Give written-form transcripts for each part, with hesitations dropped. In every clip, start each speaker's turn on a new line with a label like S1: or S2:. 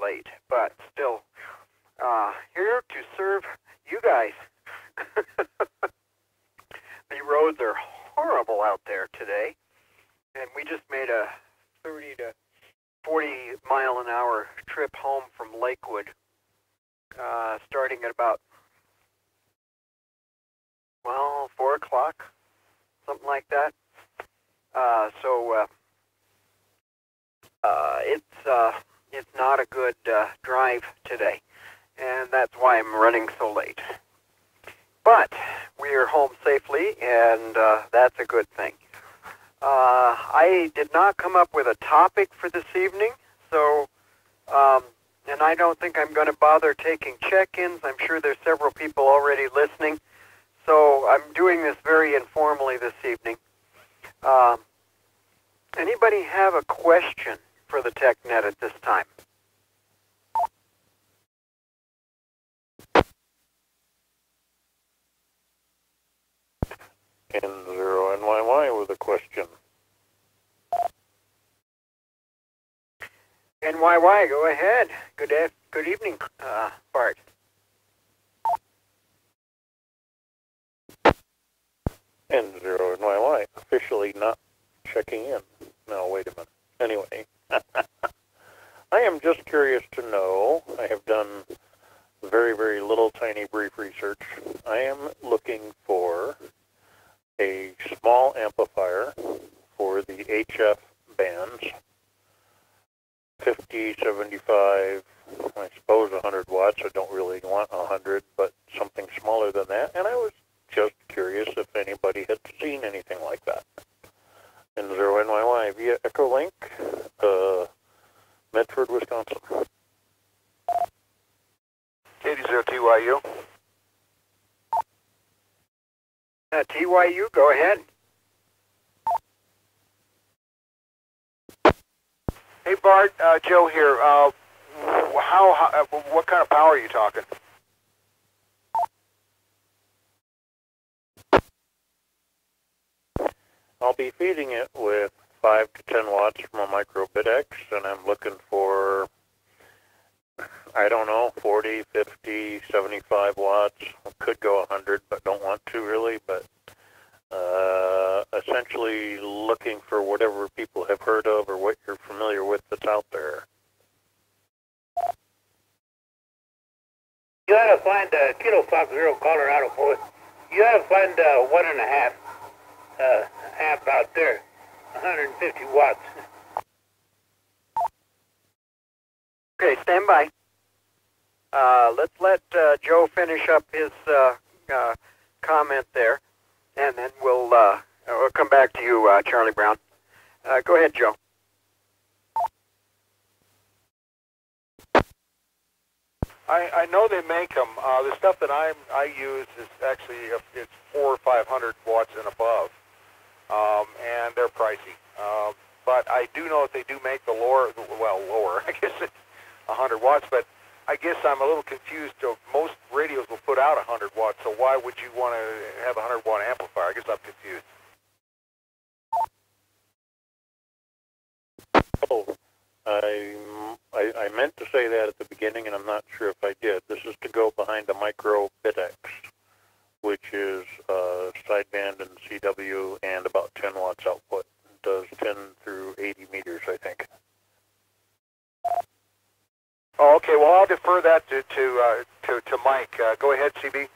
S1: late, but still here to serve you guys. The roads are horrible out there today, and we just made a 30 to 40 mile an hour trip home from Lakewood, starting at about, 4 o'clock, something like that. It's not a good drive today, and that's why I'm running so late. But we are home safely, and that's a good thing. I did not come up with a topic for this evening, so, and I don't think I'm going to bother taking check-ins. I'm sure there's several people already listening, so I'm doing this very informally this evening. Anybody have a question for the TechNet at this time?
S2: N0NYY with a question.
S1: NYY, go ahead. Good evening, Bart.
S2: N0NYY, officially not checking in. No, wait a minute. Anyway, I am just curious to know, I have done very, very little tiny brief research. I am looking for a small amplifier for the HF bands, 50, 75, I suppose 100 watts. I don't really want 100, but something smaller than that. And I was just curious if anybody had seen anything like that. N0NYY via Echolink, Medford, Wisconsin.
S3: KD0TYU.
S1: TYU, go ahead.
S3: Hey Bart, Joe here. What kind of power are you talking?
S2: I'll be feeding it with 5 to 10 watts from a micro BitX, and I'm looking for, I don't know, 40, 50, 75 watts. Could go 100, but don't want to really, but essentially looking for whatever people have heard of or what you're familiar with that's out there.
S4: You ought to find a Kilo Fox Zero Colorado boy. You ought to find 1.5 amp out there, 150 watts.
S1: Okay, stand by. Let's let Joe finish up his comment there, and then we'll come back to you, Charlie Brown. Go ahead, Joe.
S3: I know they make them. The stuff that I use is actually it's 400 or 500 watts and above, and they're pricey. But I do know that they do make the lower. I guess it's 100 watts, but I guess I'm a little confused. So most radios will put out 100 watts, so why would you want to have a 100 watt amplifier? I guess I'm confused.
S2: Oh, I meant to say that at the beginning, and I'm not sure if I did. This is to go behind a micro BitX, which is sideband and CW and about 10 watts output. It does 10 through 80 meters, I think.
S3: Oh, okay. Well, I'll defer that to Mike. Go ahead, CB.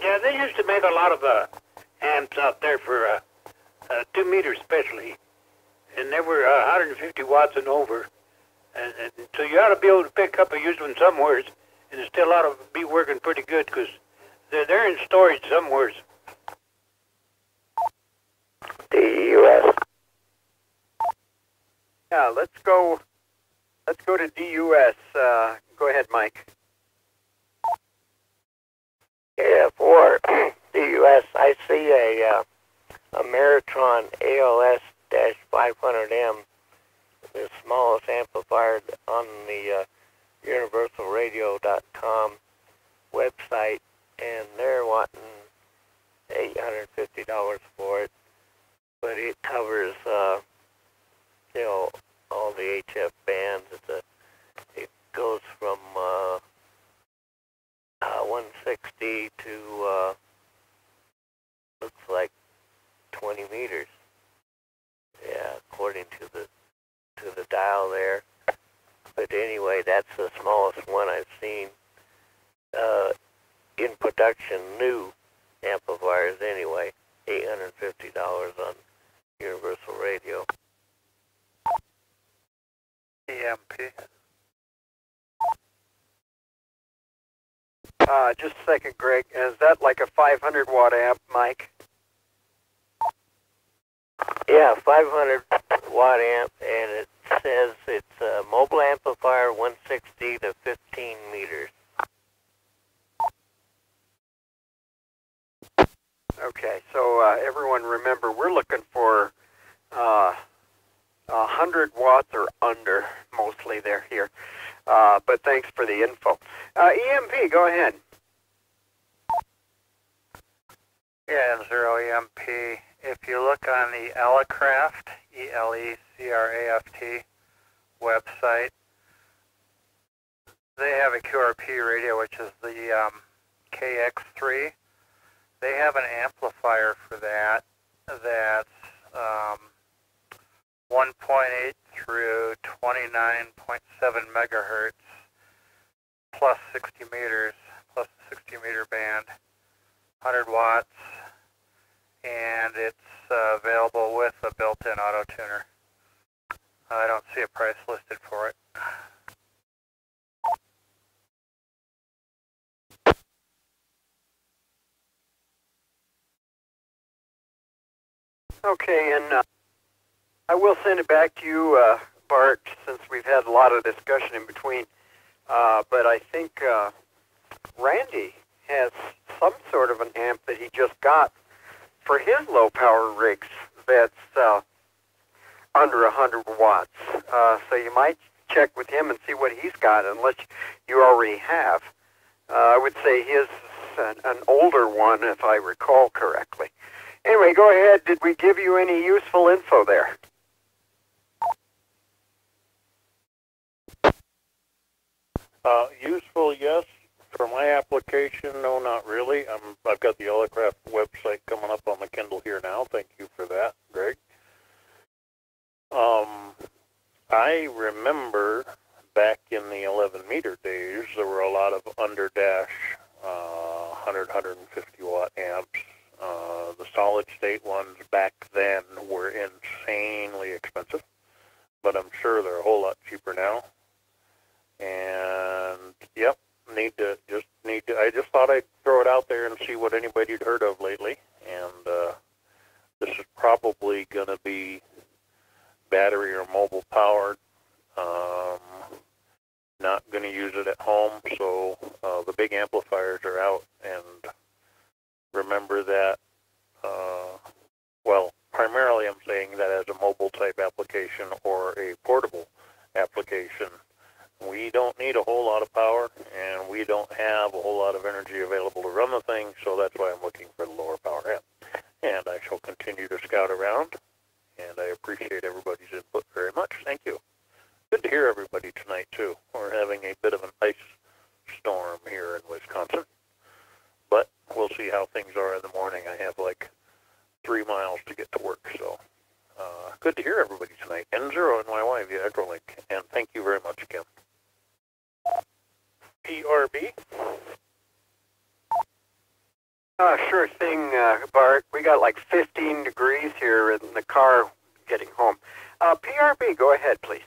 S4: Yeah, they used to make a lot of amps out there for 2 meters especially, and they were 150 watts and over. And so you ought to be able to pick up a used one somewhere, and it still ought to be working pretty good because they're in storage somewhere.
S1: DUS. Yeah, let's go to DUS. Go ahead, Mike.
S5: Yeah, for DUS, I see a Meritron ALS-500M, the smallest amplifier on the universalradio.com website, and they're wanting $850 for it. but it covers, all the HF bands. It goes from 160 to looks like 20 meters. Yeah, according to the dial there. But anyway, that's the smallest one I've seen in production, new amplifiers anyway. $850 on Universal Radio.
S6: EMP.
S1: Just a second, Greg. Is that like a 500 watt amp, Mike?
S5: Yeah, 500 watt amp, and it says it's a mobile amplifier, 160 to 15 meters.
S1: Okay, so everyone remember, we're looking for 100 watts or under, mostly they're here. But thanks for the info. EMP, go ahead.
S6: Yeah, N0 EMP. If you look on the Elecraft, ELECRAFT website, they have a QRP radio, which is the KX3. They have an amplifier for that that's 1.8 through 29.7 megahertz plus 60 meters, plus the 60 meter band, 100 watts, and it's available with a built-in auto tuner. I don't see a price listed for it.
S1: Okay, and I will send it back to you, Bart, since we've had a lot of discussion in between. But I think Randy has some sort of an amp that he just got for his low-power rigs that's under 100 watts. So you might check with him and see what he's got, unless you already have. I would say his is an older one, if I recall correctly. Anyway, go ahead. Did we give you any useful info there?
S2: Useful, yes. For my application, no, not really. I've got the Elecraft website coming up on the Kindle here now. Thank you for that, Greg. I remember back in the 11-meter days, there were a lot of under-dash 100, 150 watt amps. The solid-state ones back then were insanely expensive, but I'm sure they're a whole lot cheaper now. And yep, I just thought I'd throw it out there and see what anybody'd heard of lately. And this is probably going to be battery or mobile powered. Not going to use it at home, so the big amplifiers are out. And remember that, well, primarily I'm saying that as a mobile type application or a portable application. We don't need a whole lot of power, and we don't have a whole lot of energy available to run the thing, so that's why I'm looking for the lower power amp. And I shall continue to scout around, and I appreciate everybody's input very much. Thank you. Good to hear everybody tonight, too. We're having a bit of an ice storm here in Wisconsin, but we'll see how things are in the morning. I have like 3 miles to get to work, so good to hear everybody tonight. N0 and my wife via Echolink, and thank you very much, Kim. PRB?
S1: Sure thing, Bart. We got like 15 degrees here in the car getting home. PRB, go ahead, please.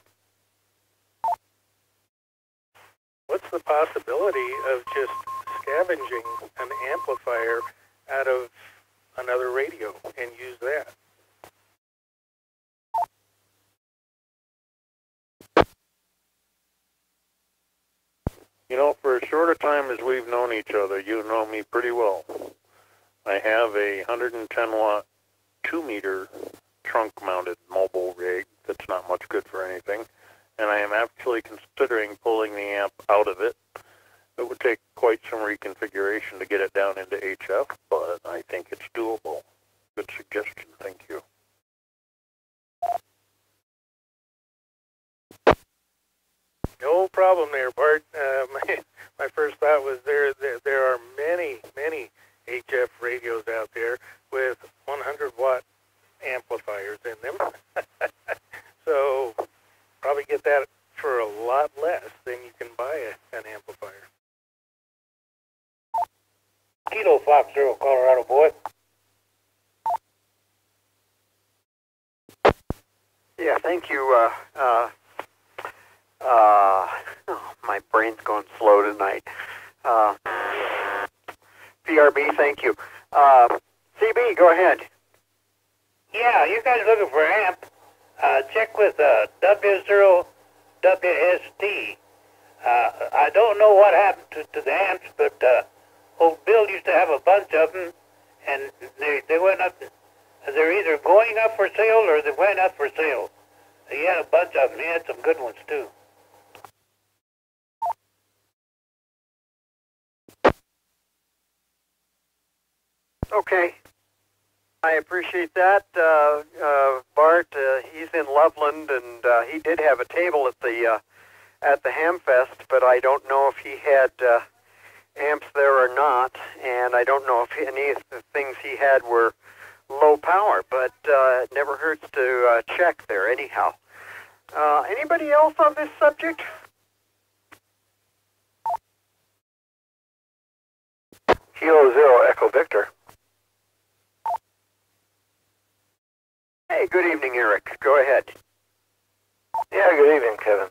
S7: What's the possibility of just scavenging an amplifier out of another radio and use that?
S2: You know, for as short a time as we've known each other, you know me pretty well. I have a 110 watt 2-meter trunk-mounted mobile rig that's not much good for anything, and I am actually considering pulling the amp out of it. It would take quite some reconfiguration to get it down into HF, but I think it's doable. Good suggestion. Thank you.
S7: No problem there, Bart. My first thought was there are many HF radios out there with 100-watt amplifiers in them. So probably get that for a lot less than you can buy an amplifier.
S4: Kilo Fox Zero, Colorado boy.
S1: Yeah, thank you. Oh, my brain's going slow tonight. PRB, thank you. CB, go ahead.
S4: Yeah, you guys looking for amp? Check with W0WST. I don't know what happened to the amps, but old Bill used to have a bunch of them, and they went up. They're either going up for sale or they went up for sale. He had a bunch of them. He had some good ones too.
S1: Okay. I appreciate that. Bart, he's in Loveland, and he did have a table at the Hamfest, but I don't know if he had amps there or not, and I don't know if any of the things he had were low power, but it never hurts to check there anyhow. Anybody else on this subject?
S3: Kilo Zero Echo Victor.
S1: Hey, good evening, Eric. Go ahead.
S3: Yeah, good evening, Kevin.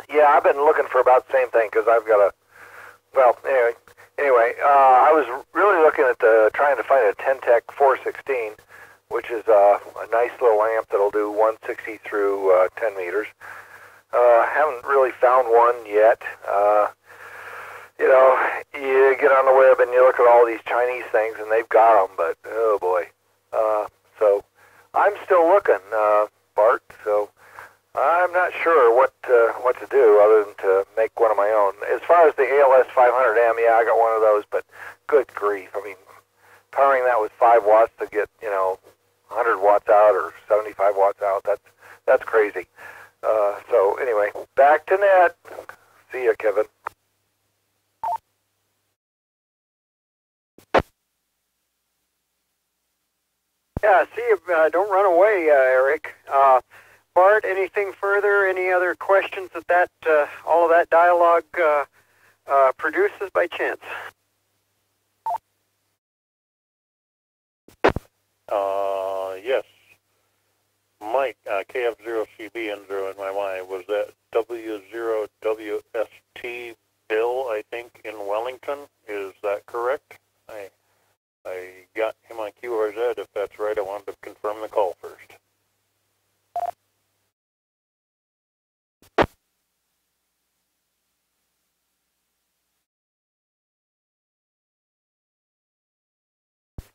S3: Yeah, I've been looking for about the same thing because I've got a. Well, anyway, I was really looking at trying to find a Ten-Tech 416, which is a nice little amp that'll do 160 through 10 meters. Haven't really found one yet. You get on the web and you look at all these Chinese things, and they've got them, but oh boy. So I'm still looking, Bart. So I'm not sure what to do other than to make one of my own. As far as the ALS 500M, yeah, I got one of those, but good grief. I mean, powering that with 5 watts to get 100 watts out or 75 watts out, that's crazy. So anyway, back to net. See ya, Kevin.
S1: Yeah, see you. Don't run away, Eric. Bart, anything further? Any other questions that all of that dialogue produces by chance?
S2: Yes. Mike, KF0CB and 0 in my mind. Was that W0WST Bill, I think, in Wellington? Is that correct? I got him on QRZ. If that's right, I wanted to confirm the call first.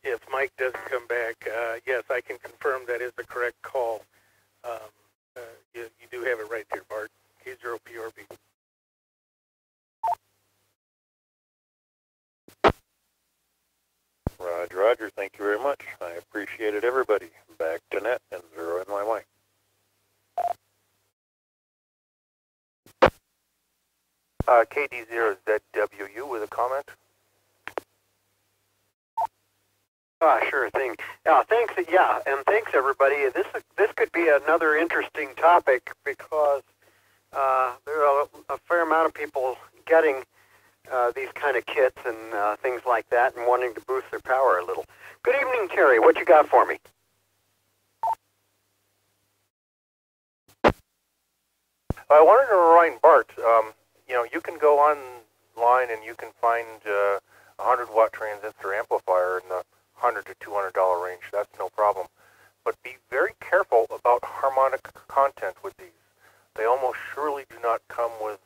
S7: If Mike doesn't come back, yes, I can confirm that is the correct call. You do have it right there, Bart. K0PRB.
S2: Roger, Roger. Thank you very much. I appreciate it, everybody. Back to net and 0 NYY.
S3: KD0ZWU with a comment.
S1: Sure thing. Thanks. Yeah, and thanks everybody. This could be another interesting topic because there are a fair amount of people getting these kind of kits and things like that, and wanting to boost their power a little. Good evening, Terry. What you got for me?
S3: I wanted to remind Bart. You can go online and you can find a 100-watt transistor amplifier in the $100 to $200 range. That's no problem. But be very careful about harmonic content with these. They almost surely do not come with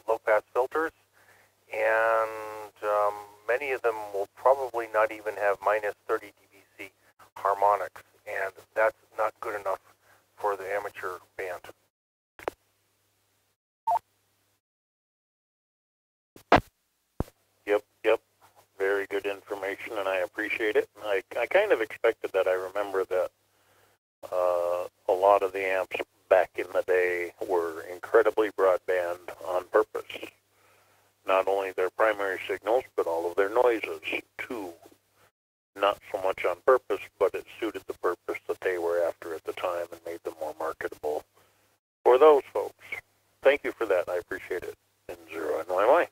S3: low-pass filters, and many of them will probably not even have minus 30 dBc harmonics, and that's not good enough for the amateur band.
S2: Yep. Very good information, and I appreciate it. I kind of expected that. I remember that of the amps back in the day were incredibly broadband on purpose. Not only their primary signals, but all of their noises, too. Not so much on purpose, but it suited the purpose that they were after at the time and made them more marketable for those folks. Thank you for that. I appreciate it. In Zero NYY.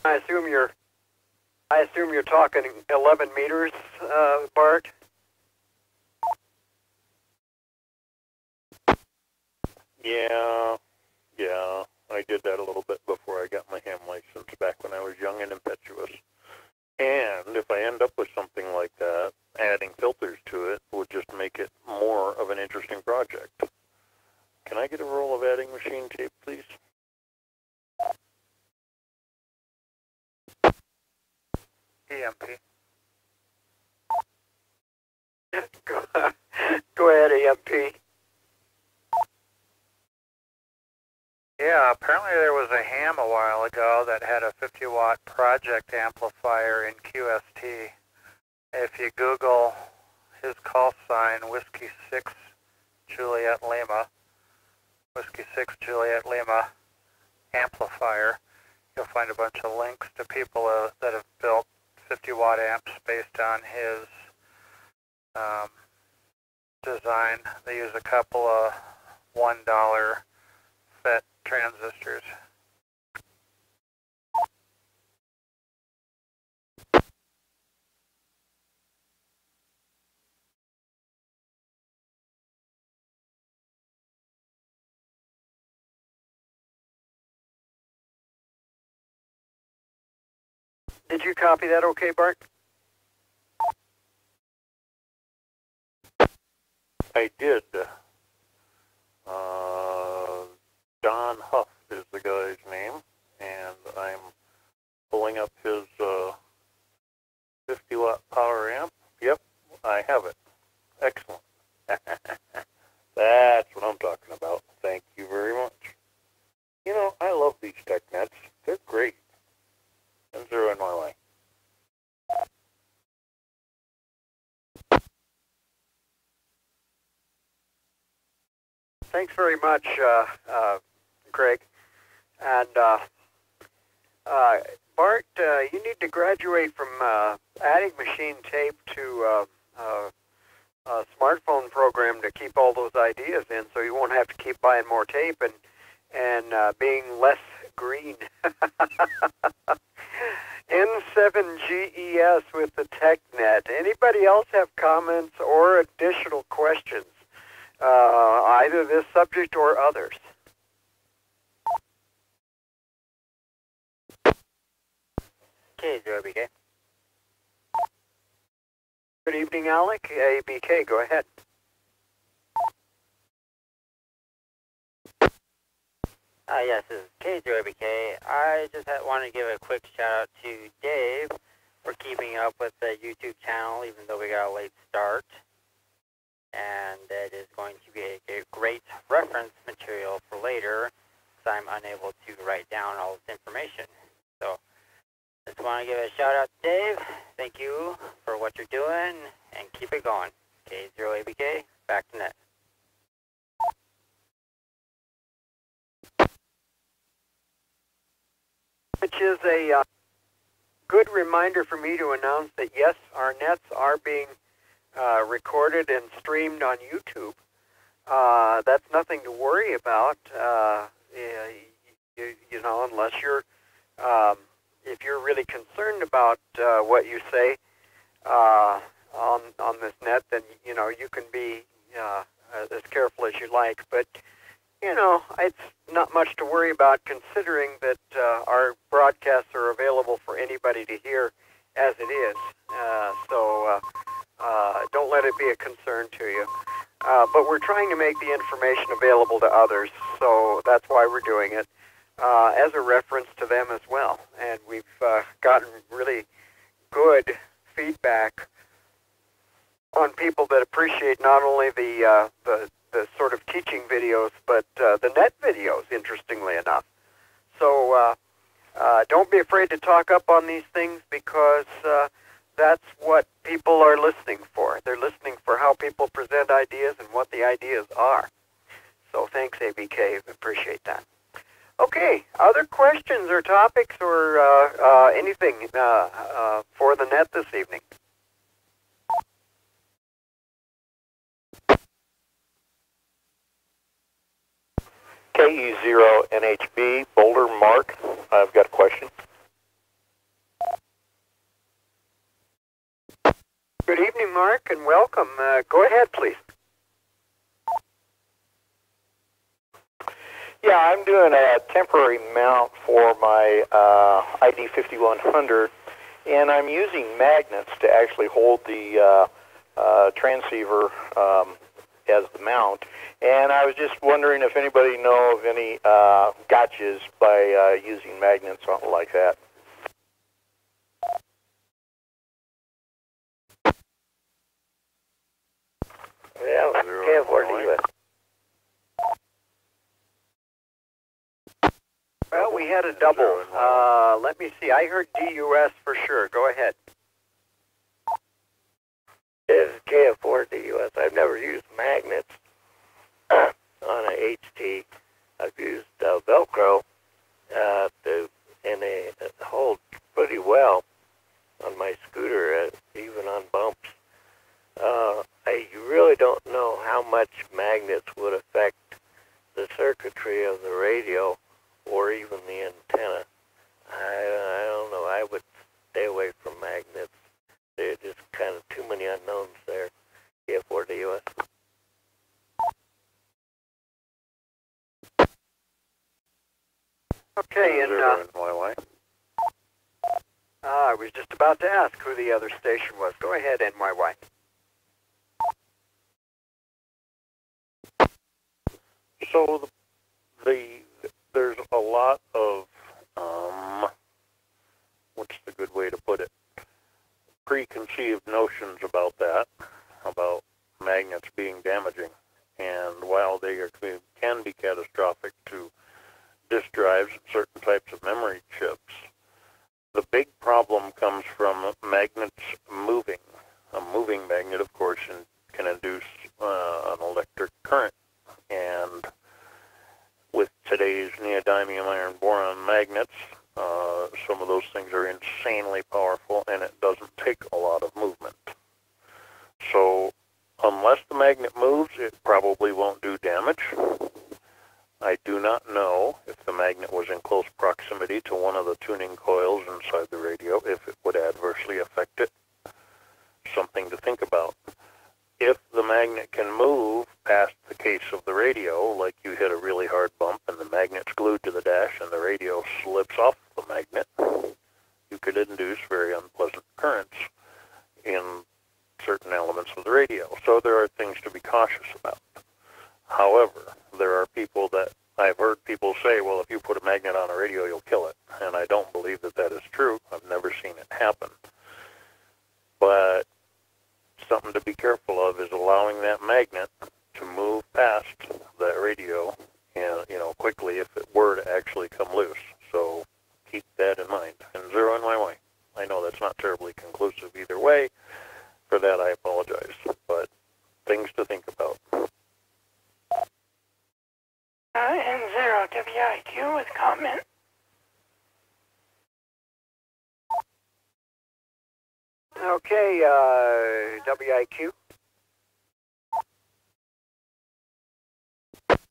S1: I assume you're talking 11 meters, Bart.
S2: Yeah, I did that a little bit before I got my ham license back when I was young and impetuous. And if I end up with something like that, adding filters to it would just make it more of an interesting project. Can I get a roll of adding machine tape, please?
S6: EMP.
S1: Go ahead, EMP.
S6: Yeah, apparently there was a ham a while ago that had a 50-watt project amplifier in QST. If you Google his call sign, Whiskey 6 Juliet Lima, Whiskey 6 Juliet Lima amplifier, you'll find a bunch of links to people that have built 50-watt amps based on his design. They use a couple of $1 FET transistors.
S1: Did you copy that okay, Bart?
S2: I did. Don Huff is the guy's name, and I'm pulling up his 50-watt power amp. Yep, I have it. Excellent. That's what I'm talking about. Thank you very much. You know, I love these tech nets. They're great. And Zero in my way.
S1: Thanks very much, Greg. And Bart, you need to graduate from adding machine tape to a smartphone program to keep all those ideas in, so you won't have to keep buying more tape and being less green. N7GES with the TechNet. Anybody else have comments or additional questions? Either this subject or others.
S5: Okay, ABK.
S1: Good evening, Alec. ABK, go ahead.
S5: Yes, this is KJBK. I just wanted to give a quick shout out to Dave for keeping up with the YouTube channel, even though we got a late start. And it is going to be a great reference material for later, because I'm unable to write down all this information. So, just want to give a shout out to Dave. Thank you for what you're doing, and keep it going. K0ABK, back to net.
S1: Which is a good reminder for me to announce that yes, our nets are being recorded and streamed on YouTube. That's nothing to worry about, you know, unless you're, if you're really concerned about what you say on this net, then, you know, you can be as careful as you like. But, you know, it's not much to worry about, considering that our broadcasts are available for anybody to hear as it is. So don't let it be a concern to you. But we're trying to make the information available to others, so that's why we're doing it, as a reference to them as well. And we've gotten really good feedback on people that appreciate not only the sort of teaching videos, but the net videos, interestingly enough. So don't be afraid to talk up on these things, because that's what people are listening for. They're listening for how people present ideas and what the ideas are. So thanks, ABK. Appreciate that. Okay, other questions or topics or anything for the net this evening?
S2: KE0NHB, Boulder Mark. I've got a question.
S1: Good evening, Mark, and welcome. Go ahead, please.
S2: Yeah, I'm doing a temporary mount for my ID5100, and I'm using magnets to actually hold the transceiver as the mount. And I was just wondering if anybody know of any gotchas by using magnets, something like that.
S7: Yeah, can't afford to do it.
S1: Well, we had a double. Let me see. I heard DUS for sure. Go ahead.
S7: It's KF4 DUS. I've never used magnets on a HT. I've used Velcro, and they hold pretty well on my scooter, even on bumps. I really don't know how much magnets would affect the circuitry of the radio or even the antenna. I don't know. I would stay away from magnets. There's just kind of too many unknowns there. KF4 DUS.
S1: Okay, and I was just about to ask who the other station was. Go ahead, NYY.
S2: So there's a lot of, what's the good way to put it, preconceived notions about that, about magnets being damaging. And while they can be catastrophic to disk drives and certain types of memory chips, the big problem comes from magnets moving. A moving magnet, of course, can induce an electric current. And with today's neodymium iron boron magnets, some of those things are insanely powerful, and it doesn't take a lot of movement. So unless the magnet moves, it probably won't do damage. I do not know if the magnet was in close proximity to one of the tuning coils inside the radio, if it would adversely affect it. Something to think about. If the magnet can move past the case of the radio, like you hit a really hard bump and the magnet's glued to the dash and the radio slips off the magnet, you could induce very unpleasant currents in certain elements of the radio. So there are things to be cautious about. However, there are people that I've heard people say, well, if you put a magnet on a radio, you'll kill it. And I don't believe that that is true. I've never seen it happen. But something to be careful of is allowing that magnet to move past that radio, and quickly if it were to actually come loose. So keep that in mind. And 0NYY. I know that's not terribly conclusive either way. For that, I apologize. But things to think about.
S8: N0WIQ with comment.
S1: Okay, WIQ.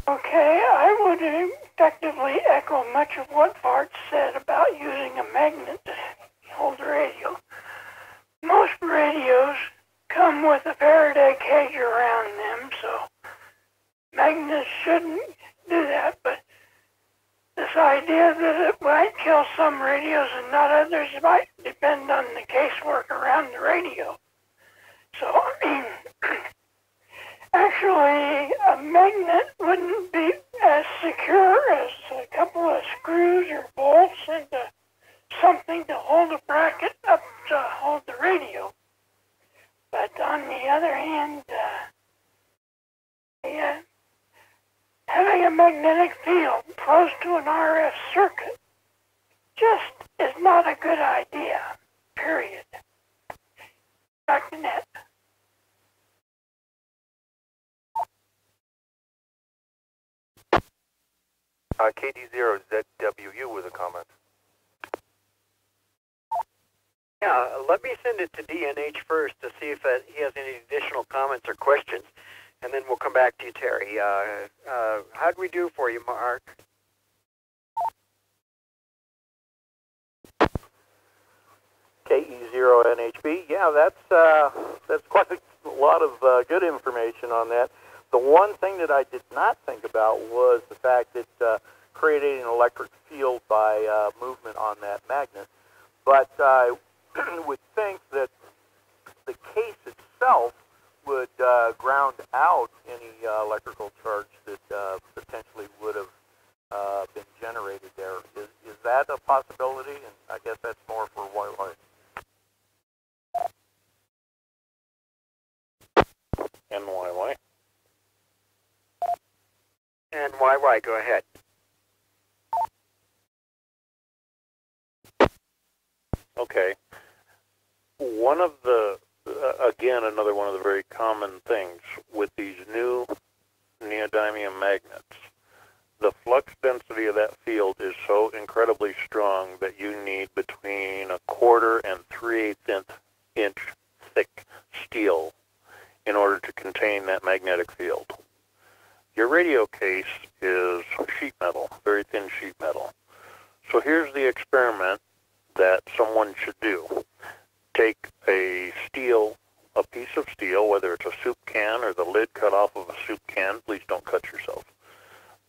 S8: Okay, I would effectively echo much of what Bart said about using a magnet to hold the radio. Most radios come with a Faraday cage around them, so magnets shouldn't do that, but this idea that it might kill some radios and not others might depend on the casework around the radio. So, actually, a magnet wouldn't be as secure as a couple of screws or bolts and something to hold a bracket up to hold the radio. But on the other hand, having a magnetic field close to an RF circuit just is not a good idea, period. Back to net.
S9: KD0ZWU with a comment.
S1: Yeah, let me send it to DNH first to see if he has any additional comments or questions, and then we'll come back to you, Terry. How'd we do for you, Mark?
S2: KE0NHB. Yeah, that's quite a lot of good information on that. The one thing that I did not think about was the fact that creating an electric field by movement on that magnet. But I would think that the case itself would ground out any electrical charge that potentially would have been generated there. Is that a possibility? And I guess that's more for YY. NYY.
S1: And YY, go ahead.
S2: Okay. One of the, again, another one of the very common things with these new neodymium magnets, the flux density of that field is so incredibly strong that you need between 1/4 and 3/8 inch thick steel in order to contain that magnetic field. Your radio case is sheet metal, very thin sheet metal. So here's the experiment that someone should do. Take a piece of steel, whether it's a soup can or the lid cut off of a soup can, please don't cut yourself.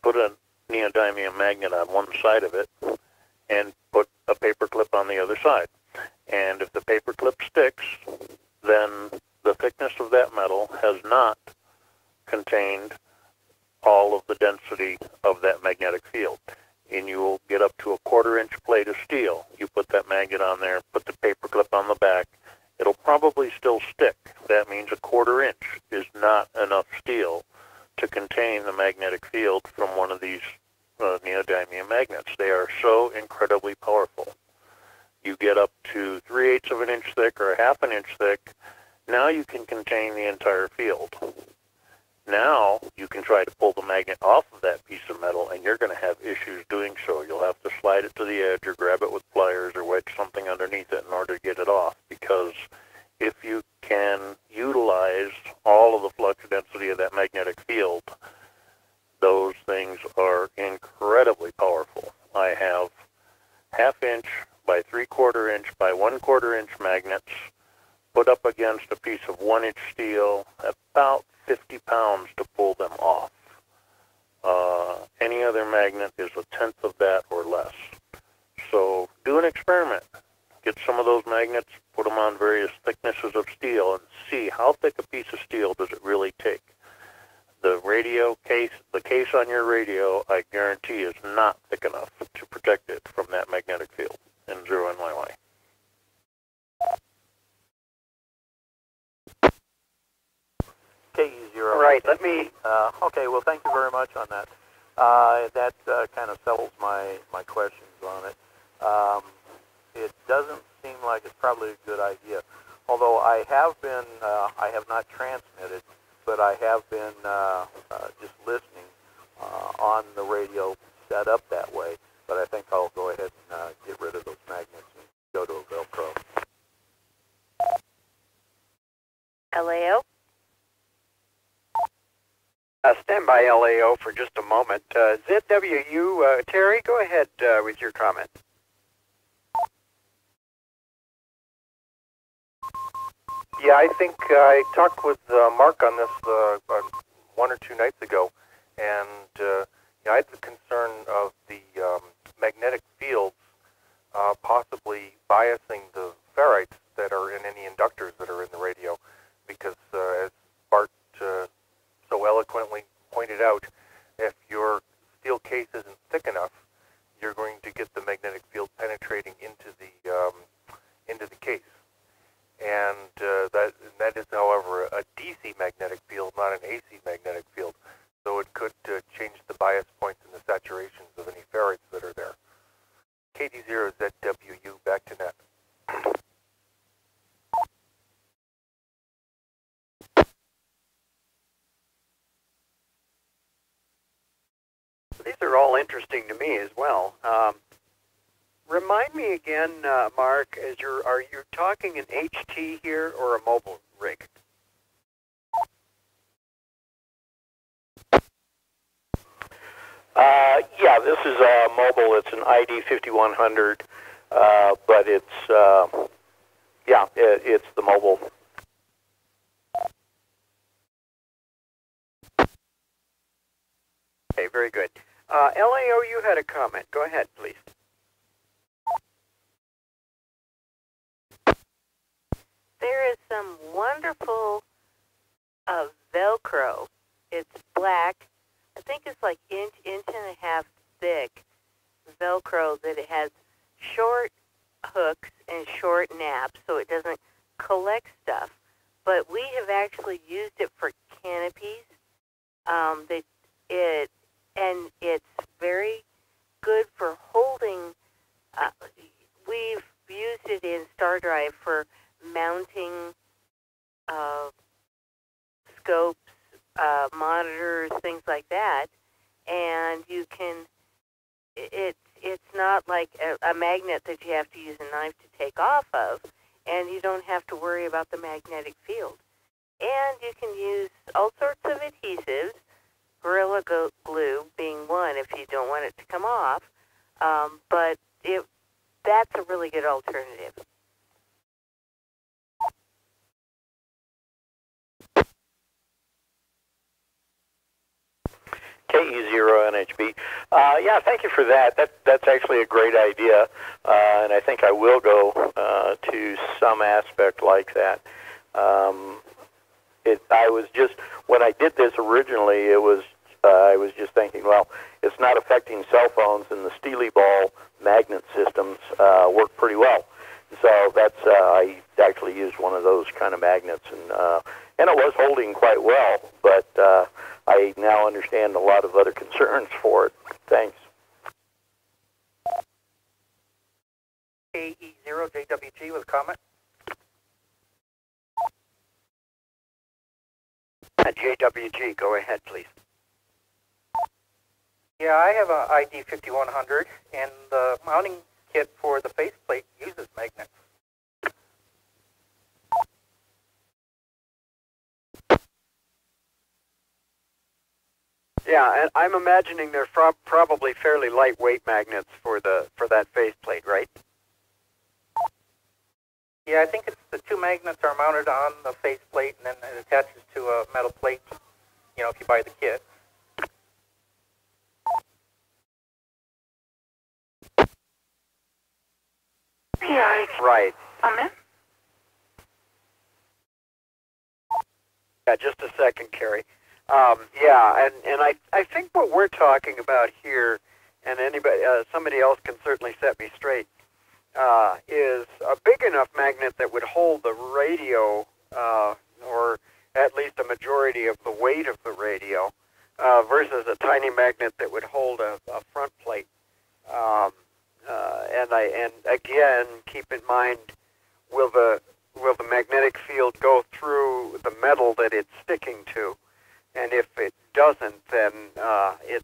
S2: Put a neodymium magnet on one side of it and put a paper clip on the other side. And if the paper clip sticks, then the thickness of that metal has not contained all of the density of that magnetic field. And you will get up to a 1/4 inch plate of steel. You put that magnet on there, put the paper clip on the back, it'll probably still stick. That means a 1/4 inch is not enough steel to contain the magnetic field from one of these neodymium magnets. They are so incredibly powerful. You get up to 3/8 of an inch thick or 1/2 an inch thick, now you can contain the entire field. Now you can try to pull the magnet off of that piece of metal, and you're going to have issues doing so. You'll have to slide it to the edge or grab it with pliers or wedge something underneath it in order to get it off, because if you can utilize all of the flux density of that magnetic field, those things are incredibly powerful. I have 1/2 inch by 3/4 inch by 1/4 inch magnets put up against a piece of 1 inch steel, about 50 pounds to pull them off. Any other magnet is 1/10 of that or less. So do an experiment. Get some of those magnets, put them on various thicknesses of steel, and see how thick a piece of steel does it really take. The radio case, the case on your radio, I guarantee is not thick enough to protect it from that magnetic field. N0NYY. KE0.
S1: All right, let me...
S2: Okay, well, thank you very much on that. That kind of settles my questions on it. It doesn't seem like it's probably a good idea. Although I have not transmitted, but I have been just listening on the radio set up that way. But I think I'll go ahead and get rid of those magnets and go to a Velcro.
S10: LAO?
S1: Stand by LAO for just a moment. ZWU, Terry, go ahead with your comment.
S9: Yeah, I think I talked with Mark on this about 1 or 2 nights ago, and I had the concern of the magnetic fields possibly biasing the ferrites that are in any inductors that are in the radio, because as Bart so eloquently pointed out, if your steel case isn't thick enough, you're going to get the magnetic field penetrating into the case. And that is, however, a DC magnetic field, not an AC magnetic field. So it could change the bias points and the saturations of any ferrites that are there. KD0ZWU, back to net.
S1: these are all interesting to me as well. Remind me again, Mark, are you talking an HT here or a mobile rig?
S2: Yeah, this is mobile. It's an ID 5100, but it's it's the mobile.
S1: Okay, very good. LAO, you had a comment. Go ahead, please.
S10: There is some wonderful Velcro. It's black. I think it's like inch and a half thick Velcro that it has short hooks and short naps so it doesn't collect stuff. But we have actually used it for canopies. And it's very good for holding. We've used it in Star Drive for mounting scopes, monitors, things like that. And you can. It's not like a magnet that you have to use a knife to take off of, and you don't have to worry about the magnetic field. And you can use all sorts of adhesives, Gorilla Glue being one if you don't want it to come off, but that's a really good alternative.
S2: KE0NHB. Yeah, thank you for that. That's actually a great idea, and I think I will go to some aspect like that. I was just, when I did this originally, I was just thinking, well, it's not affecting cell phones, and the Steely Ball magnet systems work pretty well. So that's I actually used one of those kind of magnets, and it was holding quite well, but I now understand a lot of other concerns for it. Thanks.
S6: AE0JWG with a comment.
S1: JWG, go ahead, please.
S6: Yeah, I have a ID 5100, and the mounting kit for the faceplate uses magnets.
S1: Yeah, and I'm imagining they're probably fairly lightweight magnets for that faceplate, right?
S6: Yeah, I think it's the two magnets are mounted on the faceplate, and then it attaches to a metal plate, if you buy the kit.
S8: Yeah,
S1: Right.
S8: I'm in.
S1: Yeah, just a second, Carrie. Yeah, and I think what we're talking about here, and somebody else can certainly set me straight, is a big enough magnet that would hold the radio, or at least a majority of the weight of the radio, versus a tiny magnet that would hold a front plate. And again, keep in mind, will the magnetic field go through the metal that it's sticking to? And if it doesn't, then it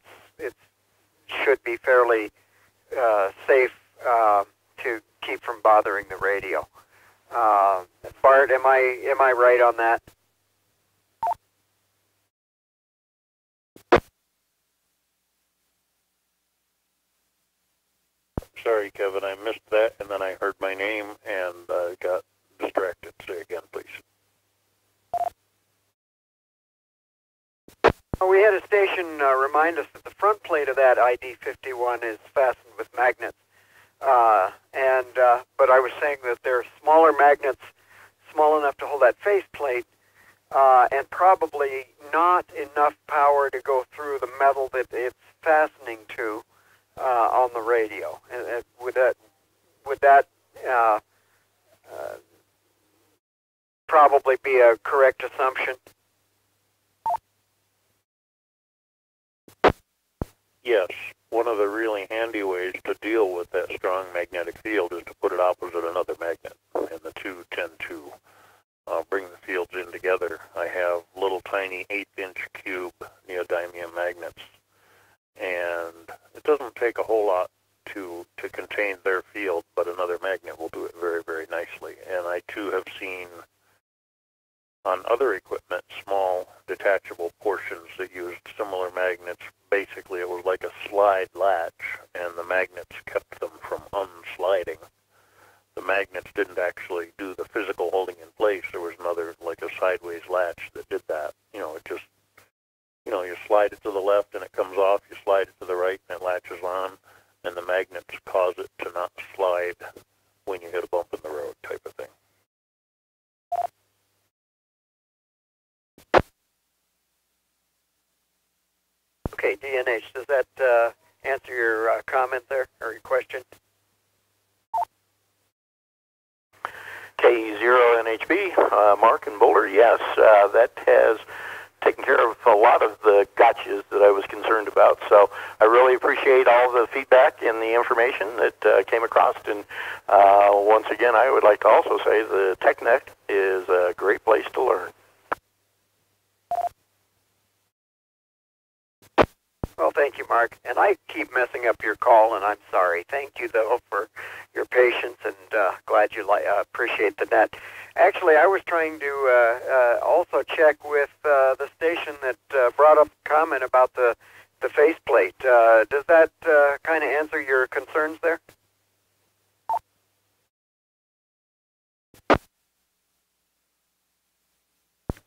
S1: should be fairly safe to keep from bothering the radio. Bart, am I right on that?
S2: Sorry, Kevin, I missed that, and then I heard my name and got distracted. Say again, please.
S1: We had a station remind us that the front plate of that ID51 is fastened with magnets. But I was saying that there are smaller magnets, small enough to hold that faceplate, and probably not enough power to go through the metal that it's fastening to on the radio. And would that probably be a correct assumption?
S2: Yes, one of the really handy ways to deal with that strong magnetic field is to put it opposite another magnet, and the two tend to bring the fields in together. I have little tiny 1/8-inch cube neodymium magnets and it doesn't take a whole lot to contain their field, but another magnet will do it very, very nicely. And I too have seen on other equipment small detachable portions that used similar magnets. Basically, it was like a slide latch, and the magnets kept them from unsliding. The magnets didn't actually do the physical holding in place. There was another, like a sideways latch that did that. It just, you slide it to the left and it comes off. You slide it to the right and it latches on, and the magnets cause it to not slide when you hit a bump in the road, type of thing.
S1: Okay, DNH, does that answer your comment there, or your question?
S11: K0NHB, Mark in Boulder, yes, that has taken care of a lot of the gotchas that I was concerned about. So I really appreciate all the feedback and the information that came across. And once again, I would like to also say the TechNet is a great place to learn.
S1: Well, thank you, Mark. And I keep messing up your call, and I'm sorry. Thank you, though, for your patience, and glad you appreciate the net. Actually, I was trying to also check with the station that brought up a comment about the faceplate. Does that kind of answer your concerns there?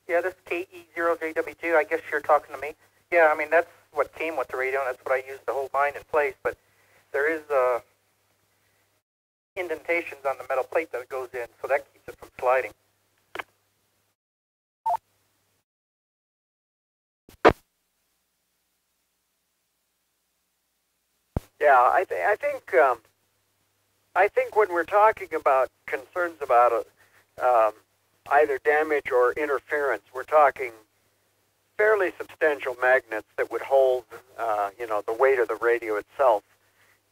S12: Yeah, this is KE0JW2. I guess you're talking to me. Yeah, I mean, that's what came with the radio, and that's what I used to hold mine in place, but there is indentations on the metal plate that goes in, so that keeps it from sliding.
S1: Yeah, I think when we're talking about concerns about either damage or interference, we're talking fairly substantial magnets that would hold, the weight of the radio itself,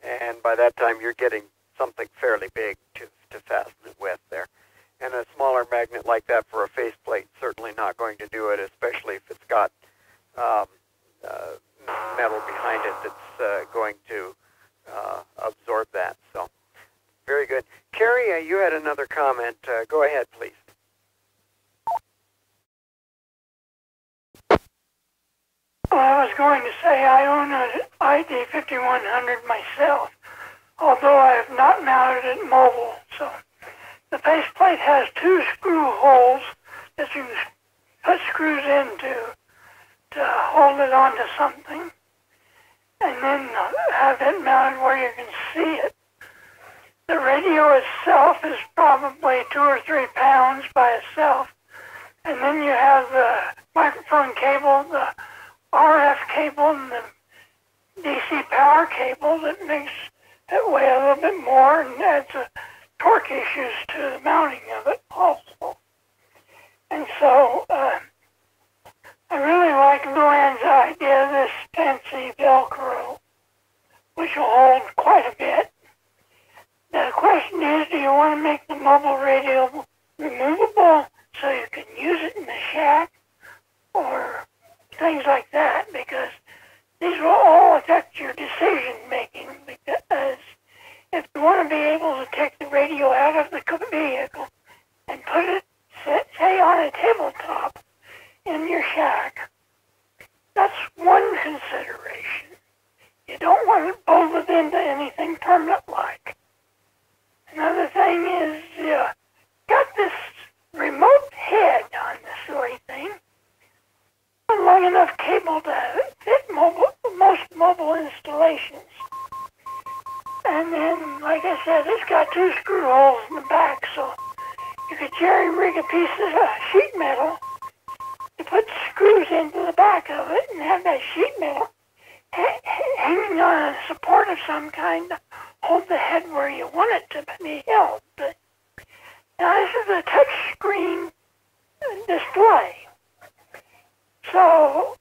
S1: and by that time you're getting something fairly big to fasten it with there. And a smaller magnet like that for a faceplate certainly not going to do it, especially if it's got metal behind it that's going to absorb that. So, very good. Carrie, you had another comment. Go ahead, please.
S8: Well, I was going to say I own an ID 5100 myself, although I have not mounted it mobile. So the faceplate has two screw holes that you put screws into to hold it onto something, and then have it mounted where you can see it. The radio itself is probably 2 or 3 pounds by itself, and then you have the microphone cable, the RF cable, and the DC power cable that makes it weigh a little bit more and adds torque issues to the mounting of it also. And so I really like Luann's idea of this fancy Velcro, which will hold quite a bit. The question is, do you want to make the mobile radio removable so you can use it in the shack, or things like that, because these will all affect your decision making. Because if you want to be able to take the radio out of the vehicle and put it, say, on a tabletop in your shack, that's one consideration. You don't want it bolted into anything permanent-like. Another thing is, got this remote head on the silly thing, long enough cable to fit most mobile installations. And then, like I said, it's got 2 screw holes in the back, so you could jerry rig a piece of sheet metal to put screws into the back of it and have that sheet metal hanging on a support of some kind to hold the head where you want it to be held. But now this is a touch screen display. So,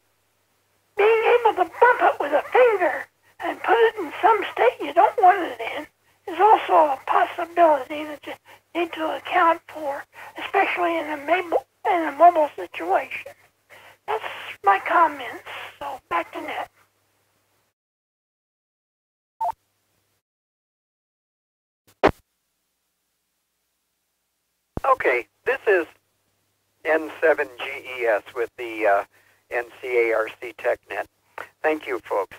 S8: being able to bump it with a finger and put it in some state you don't want it in is also a possibility that you need to account for, especially in a mobile situation. That's my comments, so back to Ned.
S1: N7GES with the NCARC TechNet. Thank you, folks.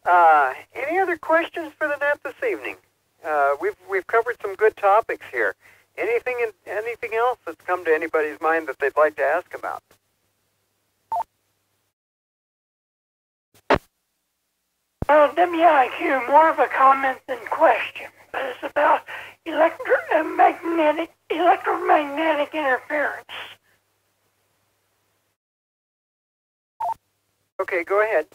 S1: Any other questions for the net this evening? We've covered some good topics here. Anything else that's come to anybody's mind that they'd like to ask about?
S8: Well, WIQ, more of a comment than question, but it's about electromagnetic interference.
S1: Okay, go ahead.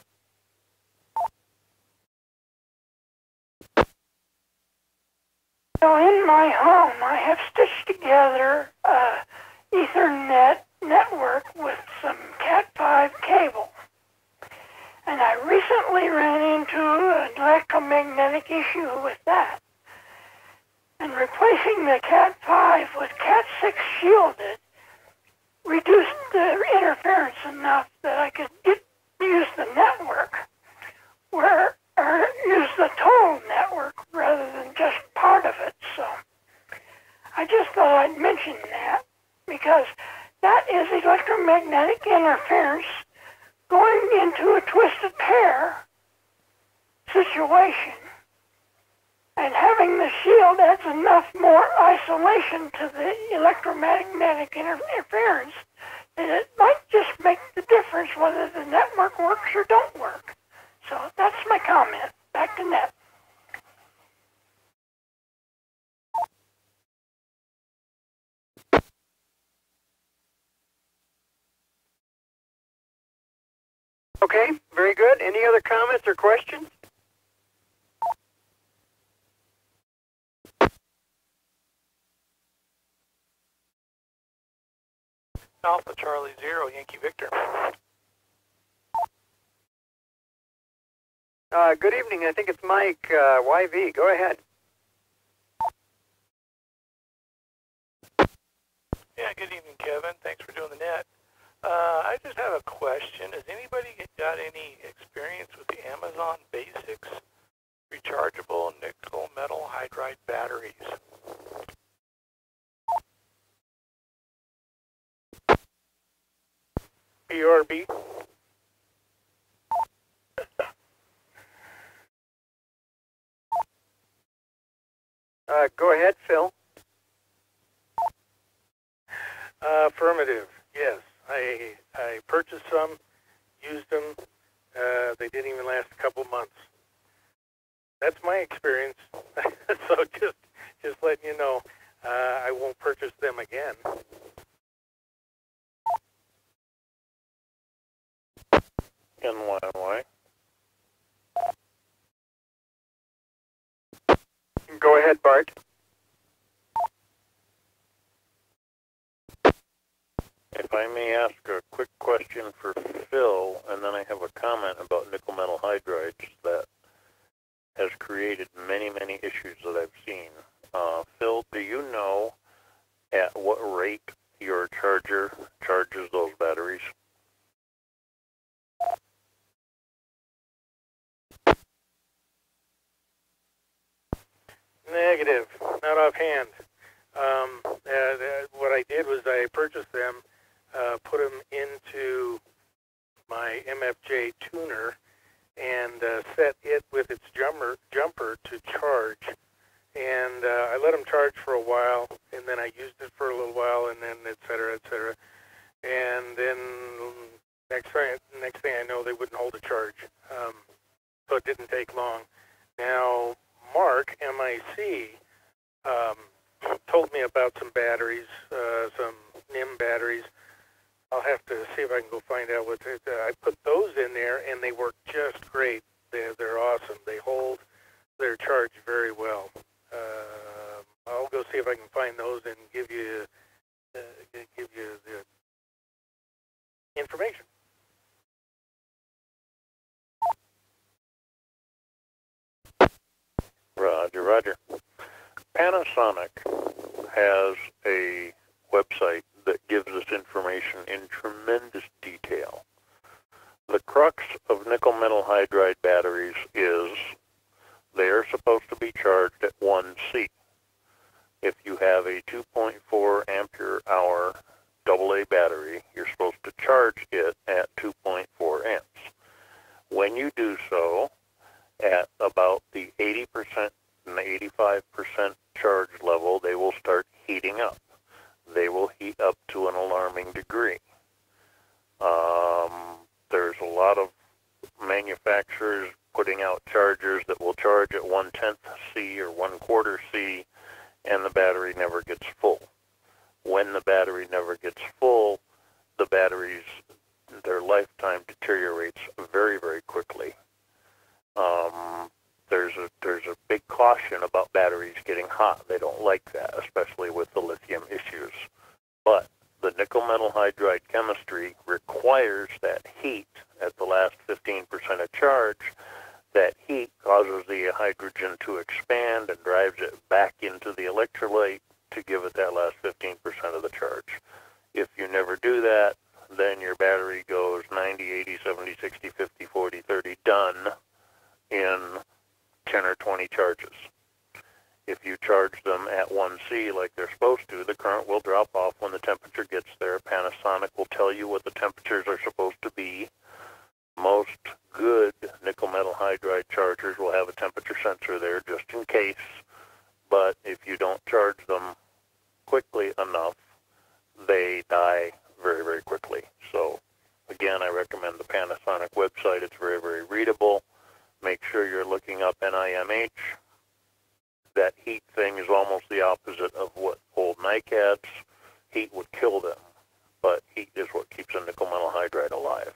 S8: So in my home, I have stitched together a Ethernet network with some Cat5 cable. And I recently ran into an electromagnetic issue with that. And replacing the Cat5 with Cat6 shielded reduced the interference enough that I could use the network, or use the total network rather than just part of it. So I just thought I'd mention that, because that is electromagnetic interference going into a twisted pair situation. And having the shield adds enough more isolation to the electromagnetic interference that it might just make the difference whether the network works or don't work. So that's my comment. Back to net.
S1: Okay, very good. Any other comments or questions?
S7: Alpha Charlie 0, Yankee Victor.
S1: Good evening. I think it's Mike YV. Go ahead.
S7: Yeah, good evening, Kevin. Thanks for doing the net. I just have a question. Has anybody got any experience with the Amazon Basics rechargeable nickel metal hydride batteries? BRB.
S1: Go ahead, Phil.
S7: Affirmative. Yes, I purchased some, used them. They didn't even last a couple months. That's my experience. So just letting you know, I won't purchase them again.
S2: And why?
S1: Go ahead, Bart.
S2: If I may ask a quick question for Phil, and then I have a comment about nickel metal hydrides that has created many, many issues that I've seen. Phil, do you know at what rate your charger charges those batteries?
S7: Negative, not offhand. What I did was I purchased them, put them into my MFJ tuner, and set it with its jumper to charge. And I let them charge for a while, and then I used it for a little while, and then et cetera, et cetera. And then next thing I know, they wouldn't hold a charge. So it didn't take long. Now, Mark, MIC, told me about some batteries, some NIM batteries. I'll have to see if I can go find out what I put those in there, and they work just great. They're awesome. They hold their charge very well. I'll go see if I can find those and give you the information.
S2: Roger. Panasonic has a website that gives us information in tremendous detail. The crux of nickel metal hydride batteries is they are supposed to be charged at 1C. If you have a 2.4 ampere hour AA battery, you're supposed to charge it at 2.4 amps. When you do so, at about the 80% and 85% charge level, they will start heating up. They will heat up to an alarming degree. There's a lot of manufacturers putting out chargers that will charge at 1/10 C or 1/4 C, and the battery never gets full. When the battery never gets full, the batteries, their lifetime deteriorates very, very quickly. There's a big caution about batteries getting hot. They don't like that, especially with the lithium issues. But the nickel metal hydride chemistry requires that heat at the last 15% of charge. That heat causes the hydrogen to expand and drives it back into the electrolyte to give it that last 15% of the charge. If you never do that, then your battery goes 90, 80, 70, 60, 50, 40, 30, done in 10 or 20 charges. If you charge them at 1C like they're supposed to, the current will drop off when the temperature gets there. Panasonic will tell you what the temperatures are supposed to be. Most good nickel metal hydride chargers will have a temperature sensor there just in case, but if you don't charge them quickly enough, they die very, very quickly. So again, I recommend the Panasonic website. It's very, very readable. Make sure you're looking up NIMH. That heat thing is almost the opposite of what old NiCads. Heat would kill them, but heat is what keeps a nickel metal hydride alive.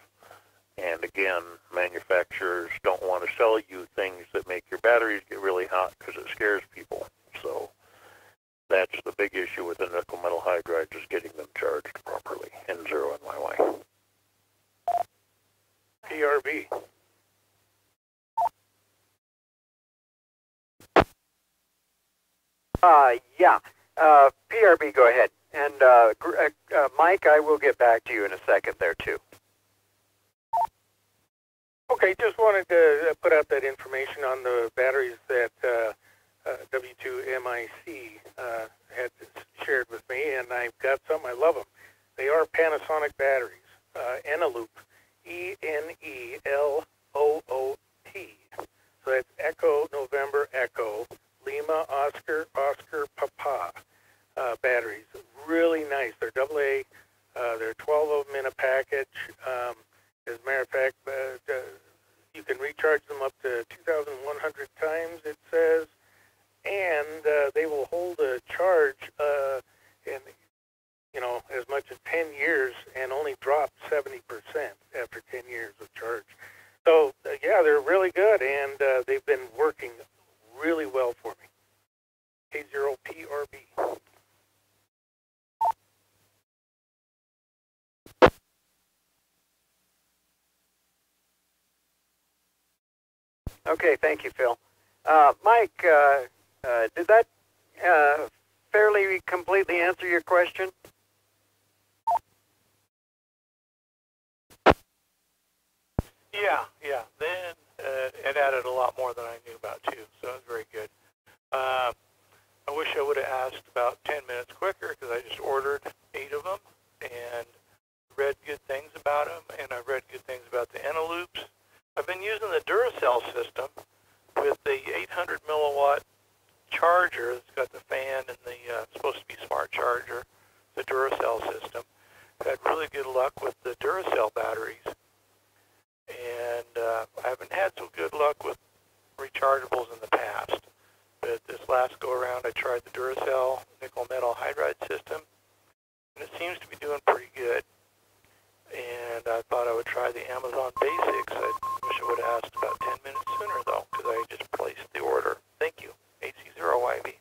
S2: And again, manufacturers don't want to sell you things that make your batteries get really hot because it scares people. So that's the big issue with the nickel metal hydrides, is getting them charged properly in 0 NYY.
S7: PRB.
S1: Yeah. PRB, go ahead. And Mike, I will get back to you in a second there, too.
S7: Okay, just wanted to put out that information on the batteries that W2MIC had shared with me, and I've got some. I love them. They are Panasonic batteries. Eneloop, E-N-E-L-O-O-T. So that's Echo, November, Echo, Lima, Oscar, Oscar, Papa batteries. Really nice. They're AA. There are 12 of them in a package. As a matter of fact, you can recharge them up to 2,100 times, it says, and they will hold a charge in, as much as 10 years and only drop 70% after 10 years of charge. So, yeah, they're really good, and they've been working really well for me. K0PRB.
S1: Okay, thank you, Phil. Mike, did that fairly completely answer your question?
S13: Yeah. Then it added a lot more than I knew about, too, so it was very good. I wish I would have asked about 10 minutes quicker, because I just ordered 8 of them and read good things about them, and I read good things about the Eneloops. I've been using the Duracell system with the 800 milliwatt charger. It's got the fan and the supposed to be smart charger, the Duracell system. I've had really good luck with the Duracell batteries, and I haven't had so good luck with rechargeables in the past. But this last go around, I tried the Duracell nickel metal hydride system, and it seems to be doing pretty good. And I thought I would try the Amazon Basics. I wish I would have asked about 10 minutes sooner, though, because I just placed the order. Thank you. AC0YB.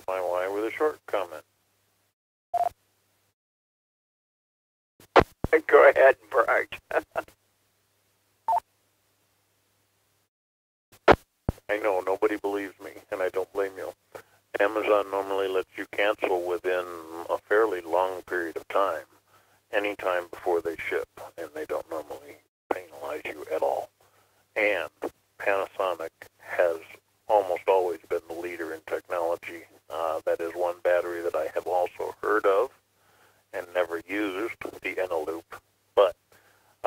S2: Why with a short comment?
S1: Go ahead, Bright.
S2: I know, nobody believes me, and I don't blame you. Amazon normally lets you cancel within a fairly long period of time, any time before they ship, and they don't normally penalize you at all. And Panasonic has almost always been the leader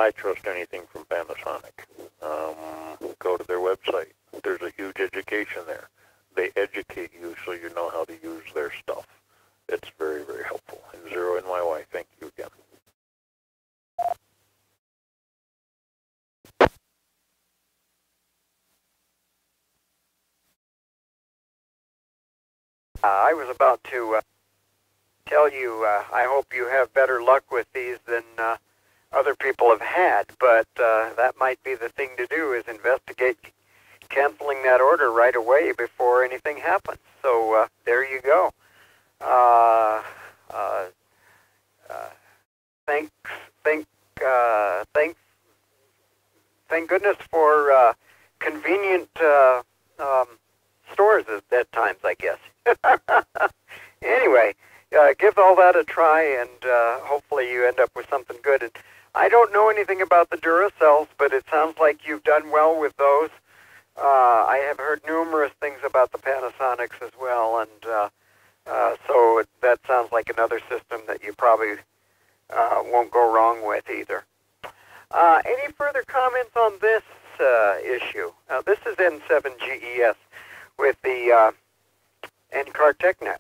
S2: I trust anything from Panasonic. Go to their website. There's a huge education there. They educate you so you know how to use their stuff. It's very, very helpful. And Zero NYY, thank you again.
S1: I was about to tell you, I hope you have better luck with these than other people have had, but that might be the thing to do, is investigate canceling that order right away before anything happens. So there you go. Thank goodness for convenient stores at times, I guess. Anyway, give all that a try, and hopefully you end up with something good. And I don't know anything about the Duracells, but it sounds like you've done well with those. I have heard numerous things about the Panasonics as well, and so that sounds like another system that you probably won't go wrong with either. Any further comments on this issue? This is N7GES with the NCARC TechNet.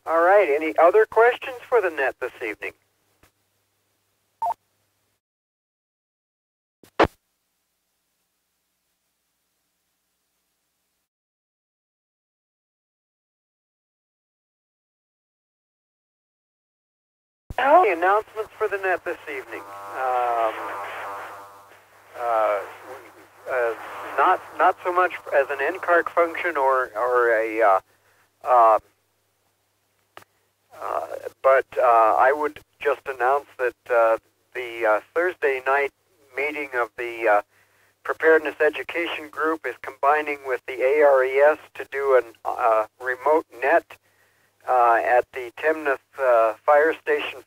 S1: All right, any other questions for the net this evening? Any announcements for the net this evening? Not so much as an NCARC function or a but I would just announce that the Thursday night meeting of the Preparedness Education Group is combining with the ARES to do a remote net at the Timnath fire station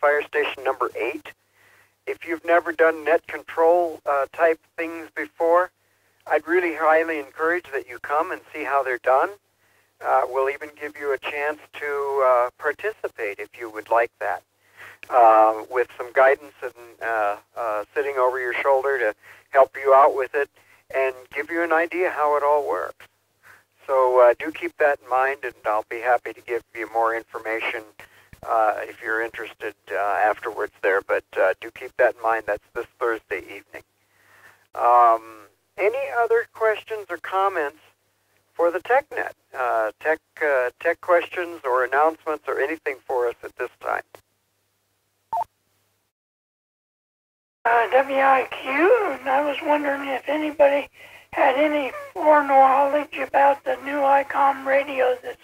S1: number 8. If you've never done net control type things before, I'd really highly encourage that you come and see how they're done. We'll even give you a chance to participate if you would like that, with some guidance and sitting over your shoulder to help you out with it and give you an idea how it all works. So do keep that in mind, and I'll be happy to give you more information if you're interested afterwards there. But do keep that in mind. That's this Thursday evening. Any other questions or comments for the TechNet? Tech questions or announcements or anything for us at this time?
S8: WIQ, and I was wondering if anybody had any foreknowledge about the new ICOM radio that's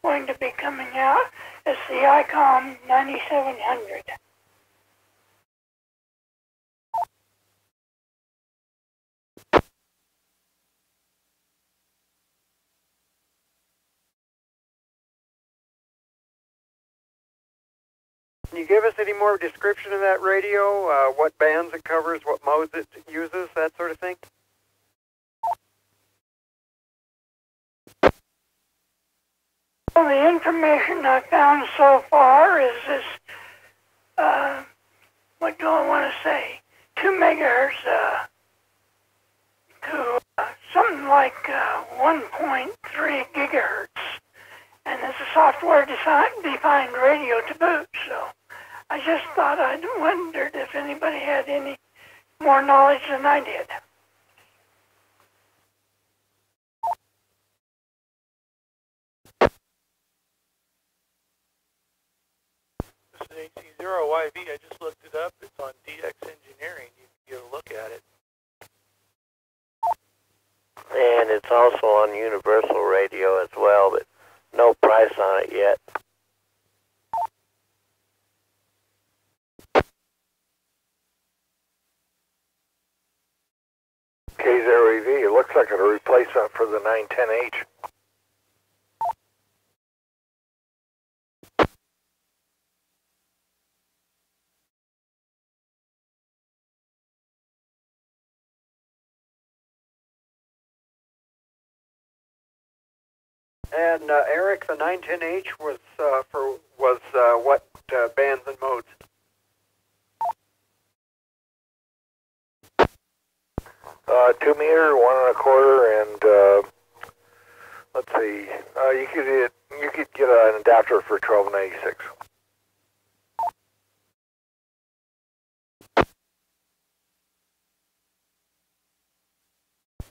S8: going to be coming out. It's the ICOM 9700.
S1: Can you give us any more description of that radio? What bands it covers, what modes it uses, that sort of thing?
S8: Well, the information I found so far is this, what do I want to say, 2 megahertz to something like 1.3 gigahertz. And it's a software-defined radio to boot, so I just thought I'd wondered if anybody had any more knowledge than I did.
S13: This is AC0YV. I just looked it up. It's on DX Engineering. You can get a look at it.
S14: And it's also on Universal Radio as well, but no price on it yet.
S15: K0EV, it looks like a replacement for the 910H.
S1: And Eric, the 910H was what bands and modes?
S15: 2 meter, 1 1/4, and let's see, you could get an adapter for 1296.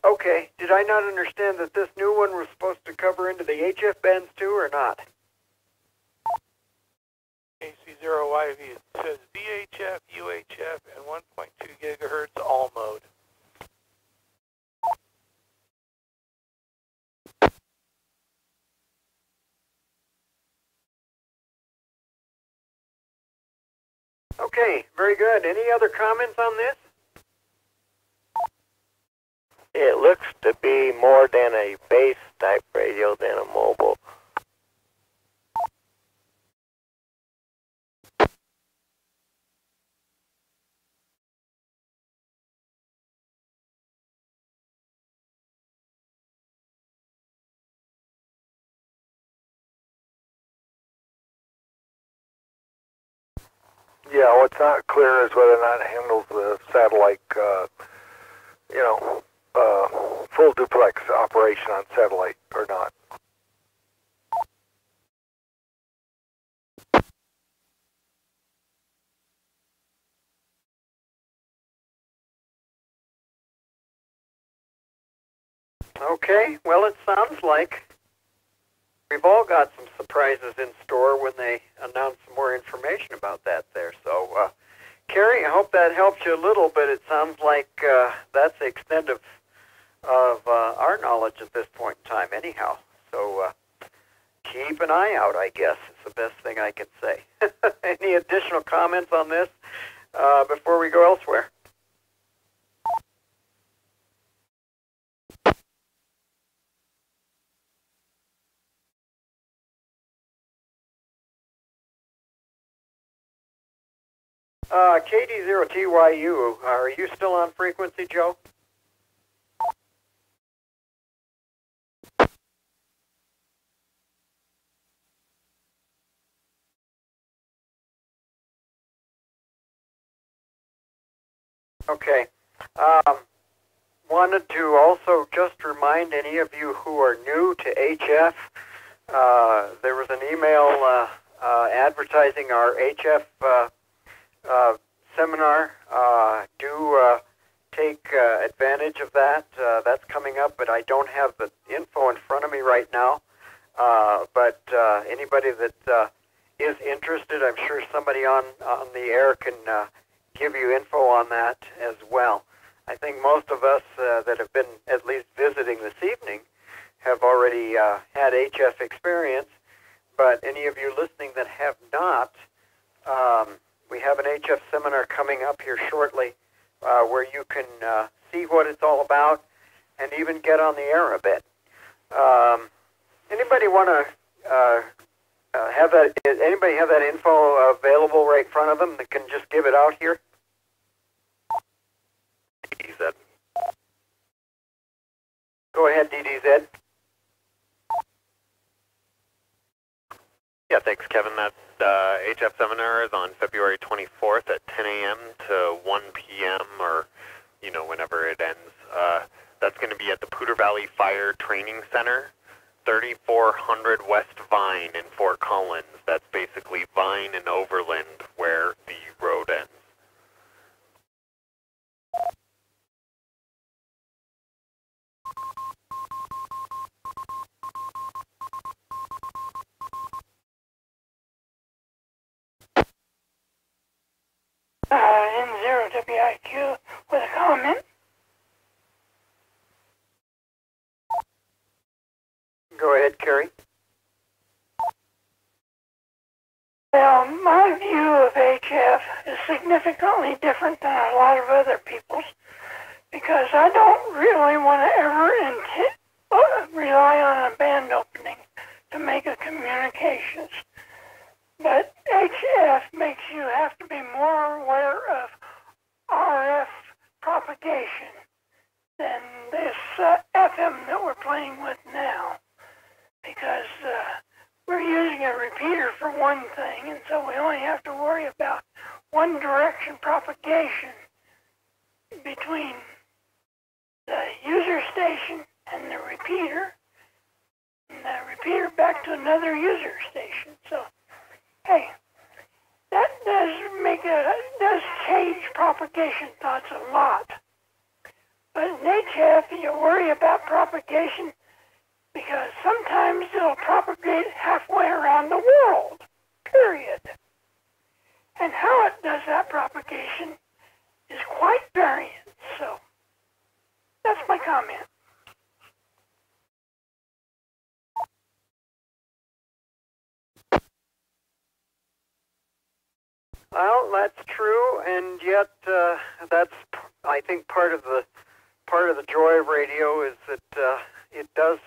S1: Okay, did I not understand that this new one was supposed to cover into the HF bands too, or not?
S13: AC0YV, it says VHF, UHF, and 1.2 gigahertz all mode.
S1: Okay, very good. Any other comments on this?
S14: It looks to be more than a base type radio than a mobile.
S15: Yeah, what's not clear is whether or not it handles the satellite, full duplex operation on satellite or not.
S1: Okay, well, it sounds like we've all got some surprises in store when they announce some more information about that there. So, Carrie, I hope that helps you a little, but it sounds like that's the extent of our knowledge at this point in time anyhow. So keep an eye out, I guess, is the best thing I can say. Any additional comments on this before we go elsewhere? KD0TYU, are you still on frequency, Joe? Okay. Wanted to also just remind any of you who are new to HF, there was an email advertising our HF seminar. Do take advantage of that. That's coming up, but I don't have the info in front of me right now. But anybody that is interested, I'm sure somebody on the air can give you info on that as well. I think most of us that have been at least visiting this evening have already had HF experience, but any of you listening that have not, we have an HF seminar coming up here shortly where you can see what it's all about and even get on the air a bit. Anybody want to have that? Anybody have that info available right in front of them that can just give it out here? DDZ. Go ahead, DDZ.
S16: Yeah, thanks, Kevin. That HF seminar is on February 24th at 10 a.m. to 1 p.m. or, whenever it ends. That's going to be at the Poudre Valley Fire Training Center, 3400 West Vine in Fort Collins. That's basically Vine and Overland where the road ends.
S8: N0WIQ with a comment.
S1: Go ahead, Carrie.
S8: Well, my view of HF is significantly different than a lot of other people's because I don't really want to ever rely on a band opening to make a communications. But HF makes you have to be more aware of RF propagation than this FM that we're playing with now. because we're using a repeater for one thing, and so we only have to worry about one direction propagation between the user station and the repeater back to another user station. So, hey, that does change propagation thoughts a lot. But in HF, you worry about propagation because sometimes it'll propagate halfway around the world, period. And how it does that propagation is quite variant. So, that's my comment.
S1: Well, that's true, and yet that's, I think, part of the joy of radio is that it does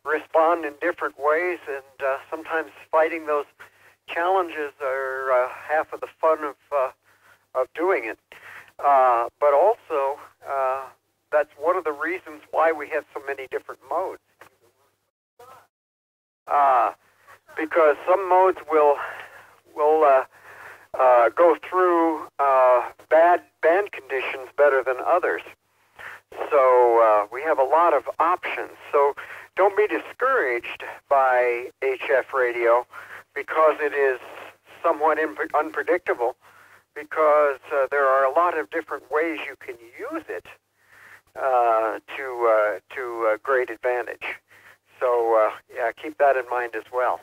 S1: respond in different ways, and sometimes fighting those challenges are half of the fun of doing it. But also, that's one of the reasons why we have so many different modes. Because some modes will go through bad band conditions better than others. So we have a lot of options. So don't be discouraged by HF radio because it is somewhat unpredictable, because there are a lot of different ways you can use it to great advantage. So yeah, keep that in mind as well.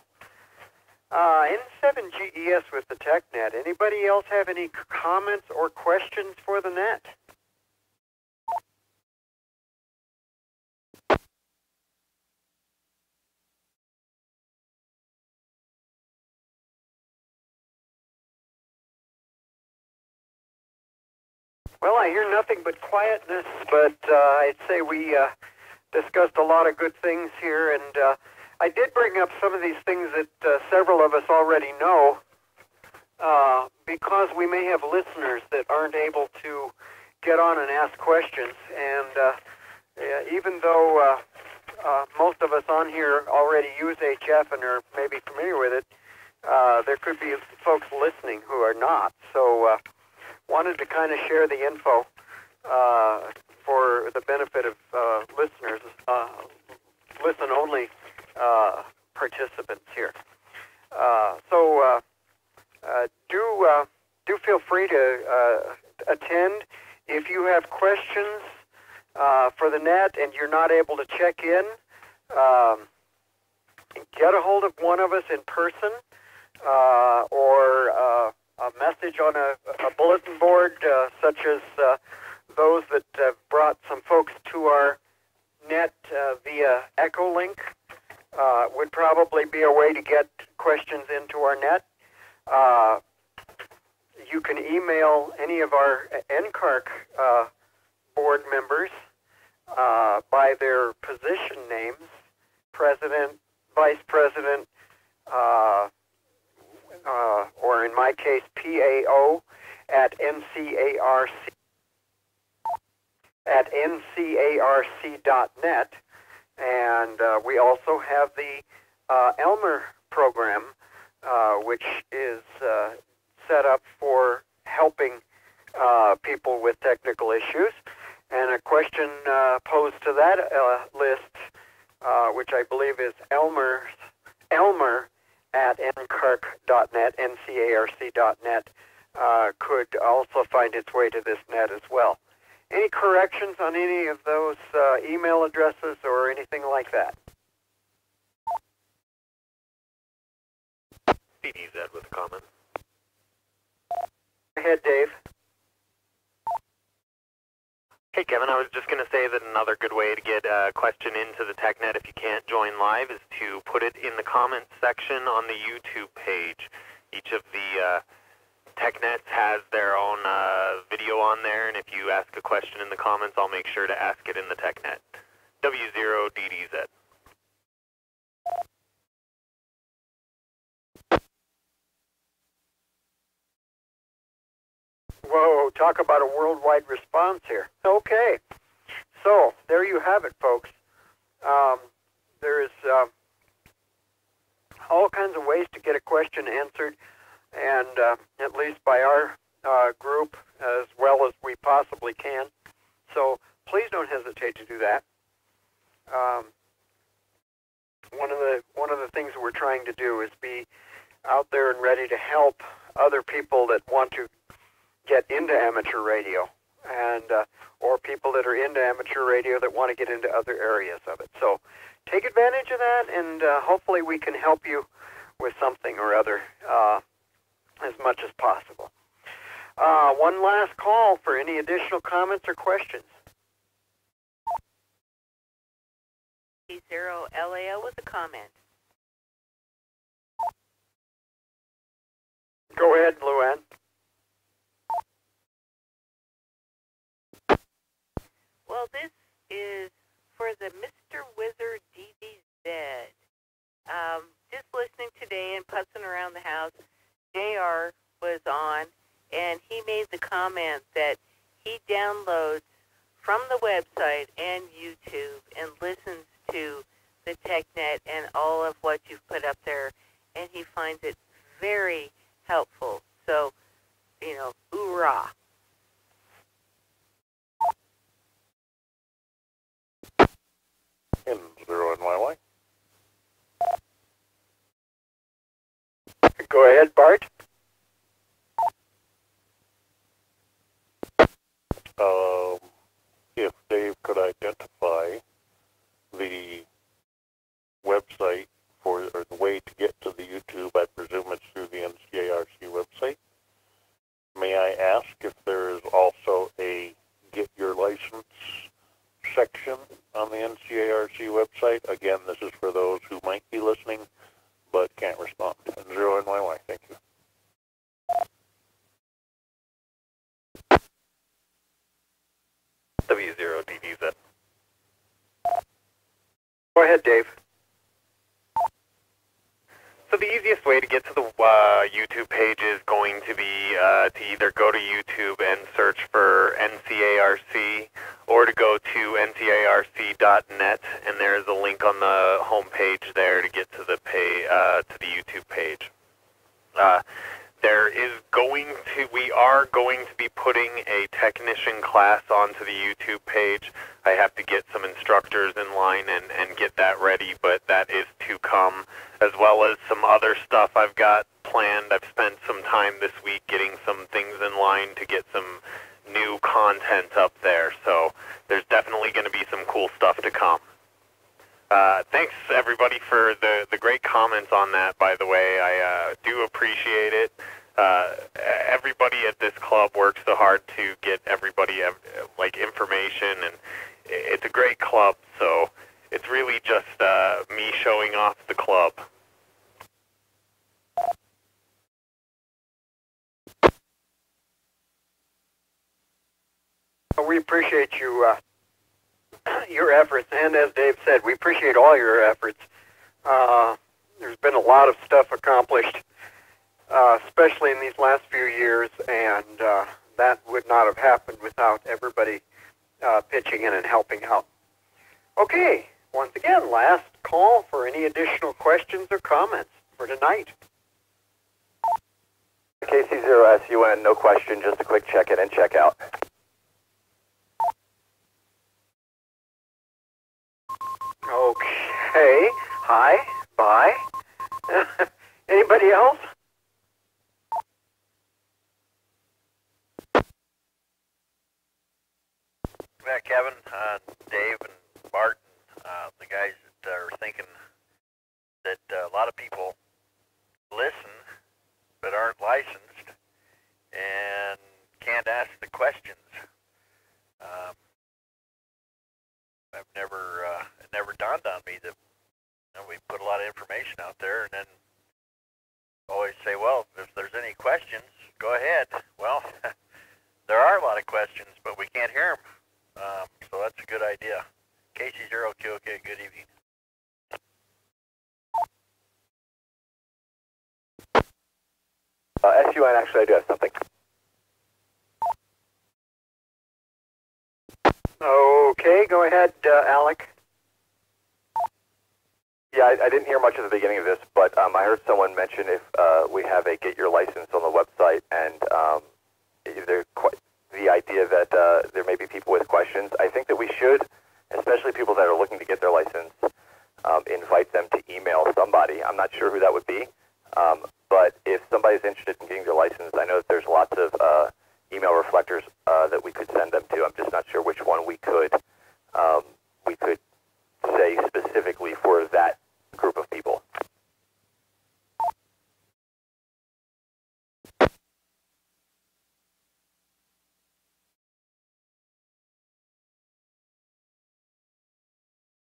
S1: N7GES with the TechNet. Anybody else have any comments or questions for the net? Well, I hear nothing but quietness, but I'd say we discussed a lot of good things here, and I did bring up some of these things that several of us already know, because we may have listeners that aren't able to get on and ask questions, and even though most of us on here already use HF and are maybe familiar with it, there could be folks listening who are not. So wanted to kind of share the info for the benefit of listeners, listen-only participants here. So do feel free to attend. If you have questions for the net and you're not able to check in, get a hold of one of us in person, or a message on a bulletin board, such as those that have brought some folks to our net via Echolink. Would probably be a way to get questions into our net. You can email any of our NCARC board members by their position names: president, vice president, or in my case, PAO at NCARC.net. And we also have the Elmer program, which is set up for helping people with technical issues. And a question posed to that list, which I believe is Elmer at NCARC.net, NCARC.net, could also find its way to this net as well. Any corrections on any of those email addresses or anything like that?
S16: CDZ with a comment.
S1: Go ahead, Dave.
S16: Hey, Kevin, I was just going to say that another good way to get a question into the TechNet if you can't join live is to put it in the comments section on the YouTube page. Each of the TechNets has their own video on there, and if you ask a question in the comments, I'll make sure to ask it in the TechNet. W0DDZ.
S1: Whoa, talk about a worldwide response here. Okay, so there you have it, folks. There is all kinds of ways to get a question answered, and at least by our group as well as we possibly can. So please don't hesitate to do that. One of the things that we're trying to do is be out there and ready to help other people that want to get into amateur radio, and or people that are into amateur radio that want to get into other areas of it. So take advantage of that, and hopefully we can help you with something or other as much as possible. One last call for any additional comments or questions.
S10: Zero LAO with a comment.
S1: Go ahead, Luann.
S10: Well, this is for the Mr. Wizard DBZ. Just listening today and putzing around the house, JR was on, and he made the comment that he downloads from the website and YouTube and listens to the TechNet and all of what you've put up there, and he finds it very helpful. So, hoorah.
S2: And zero in my way.
S1: Go ahead, Bart.
S2: If Dave could identify the website or the way to get to the YouTube, I presume it's through the NCARC website. May I ask if there is also a Get Your License section on the NCARC website? Again, this is for those who might be listening but can't respond. And zero in my way. Thank you.
S16: W0DDZ.
S1: Go ahead, Dave.
S16: So the easiest way to get to the YouTube page is going to be to either go to YouTube and search for NCARC, or to go to ncarc.net, and there is a link on the home page there to get to the YouTube page. We are going to be putting a technician class onto the YouTube page. I have to get some instructors in line and get that ready, but that is to come, as well as some other stuff I've got planned. I've spent some time this week getting some things in line to get some new content up there, so there's definitely going to be some cool stuff to come. Thanks, everybody, for the great comments on that, by the way. I do appreciate it. Everybody at this club works so hard to get everybody information, and it's a great club, so it's really just me showing off the club.
S1: We appreciate you, your efforts, and as Dave said, we appreciate all your efforts. There's been a lot of stuff accomplished, especially in these last few years, and that would not have happened without everybody pitching in and helping out. Okay, once again, last call for any additional questions or comments for tonight.
S17: KC0SUN, no question, just a quick check-in and check-out.
S1: Okay, hi, bye. Anybody else?
S18: Yeah, Kevin, Dave, and Bart, the guys that are thinking that a lot of people listen but aren't licensed and can't ask the questions. It never dawned on me that we put a lot of information out there, and then always say, well, if there's any questions, go ahead. Well, there are a lot of questions, but we can't hear them. So that's a good idea. KC0QOK, good evening.
S17: SUN, actually, I do have something.
S1: Okay, go ahead, Alec.
S17: Yeah, I didn't hear much at the beginning of this, but I heard someone mention if we have a Get Your License on the website, and the idea that there may be people with questions. I think that we should, especially people that are looking to get their license, invite them to email somebody. I'm not sure who that would be, but if somebody's interested in getting their license, I know that there's lots of email reflectors that we could send them to. I'm just not sure which one we could say specifically for that group of people.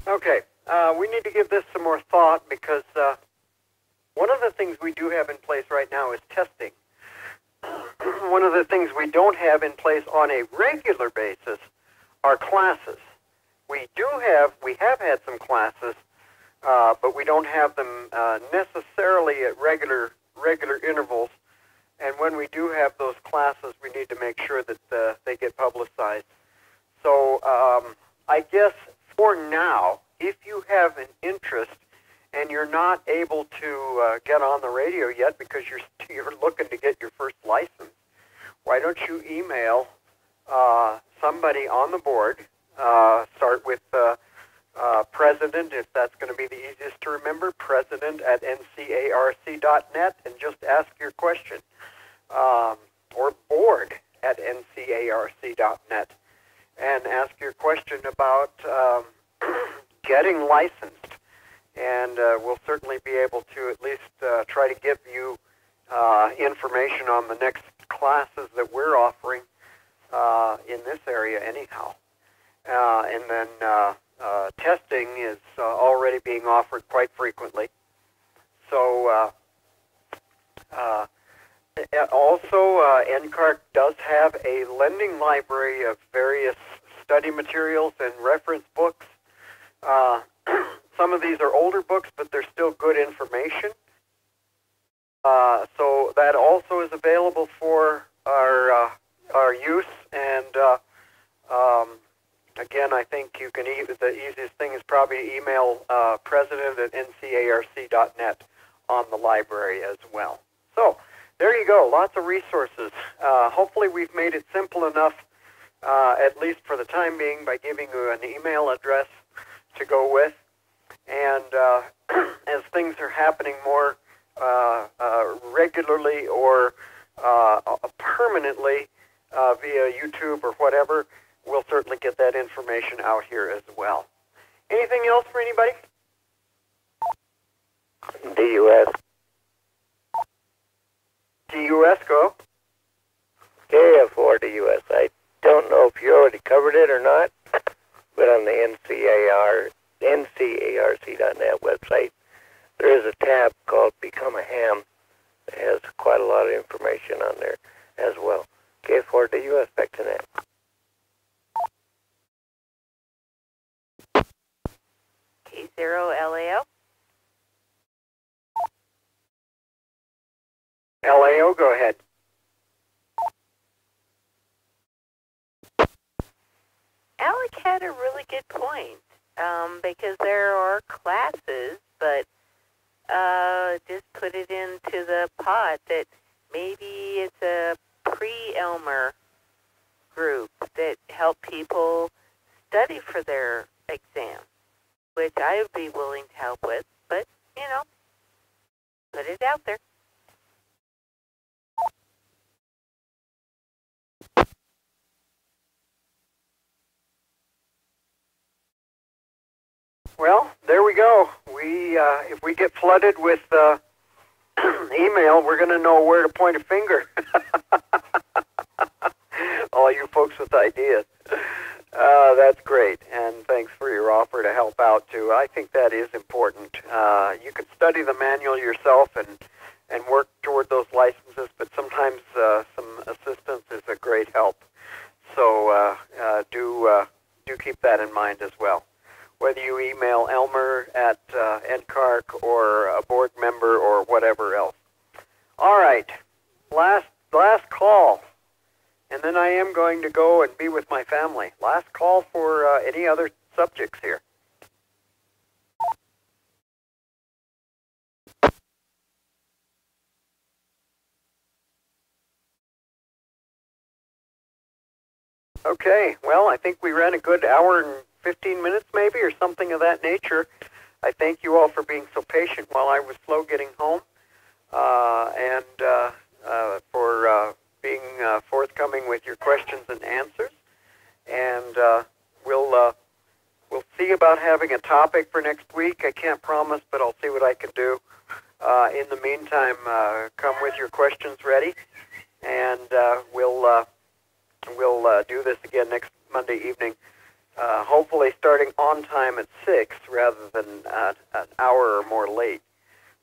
S1: Okay, we need to give this some more thought because one of the things we do have in place right now is testing. One of the things we don't have in place on a regular basis are classes. We have had some classes, but we don't have them necessarily at regular intervals. And when we do have those classes, we need to make sure that they get publicized. So I guess for now, if you have an interest and you're not able to get on the radio yet because you're looking to get your first license, why don't you email somebody on the board? Start with president, if that's going to be the easiest to remember, president at NCARC.net, and just ask your question. Or board at NCARC.net, and ask your question about getting licensed. And we'll certainly be able to at least try to give you information on the next classes that we're offering in this area anyhow. And then testing is already being offered quite frequently. So also, NCARC does have a lending library of various study materials and reference books. Some of these are older books, but they're still good information. So that also is available for our use. And again, I think you can the easiest thing is probably email president at ncarc.net on the library as well. So there you go, lots of resources. Hopefully we've made it simple enough, at least for the time being, by giving you an email address to go with. And as things are happening more regularly or permanently via YouTube or whatever, we'll certainly get that information out here as well. Anything else for anybody?
S14: DUS.
S1: DUS, go.
S14: KF4 DUS. I don't know if you already covered it or not, but on the NCARC.net website, there is a tab called Become a Ham. It has quite a lot of information on there as well. KF4 DUS, back to that.
S10: K0LAO.
S1: LAO, go ahead.
S10: Alec had a really good point, because there are classes, but just put it into the pot that maybe it's a pre-Elmer group that help people study for their exam, which I would be willing to help with, but, put it out there.
S1: Well, there we go. If we get flooded with email, we're going to know where to point a finger. All you folks with ideas. That's great, and thanks for your offer to help out, too. I think that is important. You can study the manual yourself and work toward those licenses, but sometimes some assistance is a great help. So do keep that in mind as well, whether you email Elmer at NCARC or a board member or whatever else. All right, last call, and then I am going to go and be with my family. Last call for any other subjects here. Okay, well, I think we ran a good hour and 15 minutes maybe, or something of that nature. I thank you all for being so patient while I was slow getting home, and for being forthcoming with your questions and answers. And we'll see about having a topic for next week. I can't promise, but I'll see what I can do. In the meantime, come with your questions ready, and we'll do this again next Monday evening, hopefully starting on time at 6 rather than an hour or more late.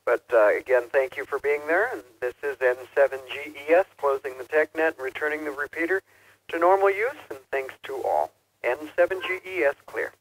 S1: But again, thank you for being there, and this is N7GES, closing the TechNet and returning the repeater to normal use, and thanks to all. N7GES clear.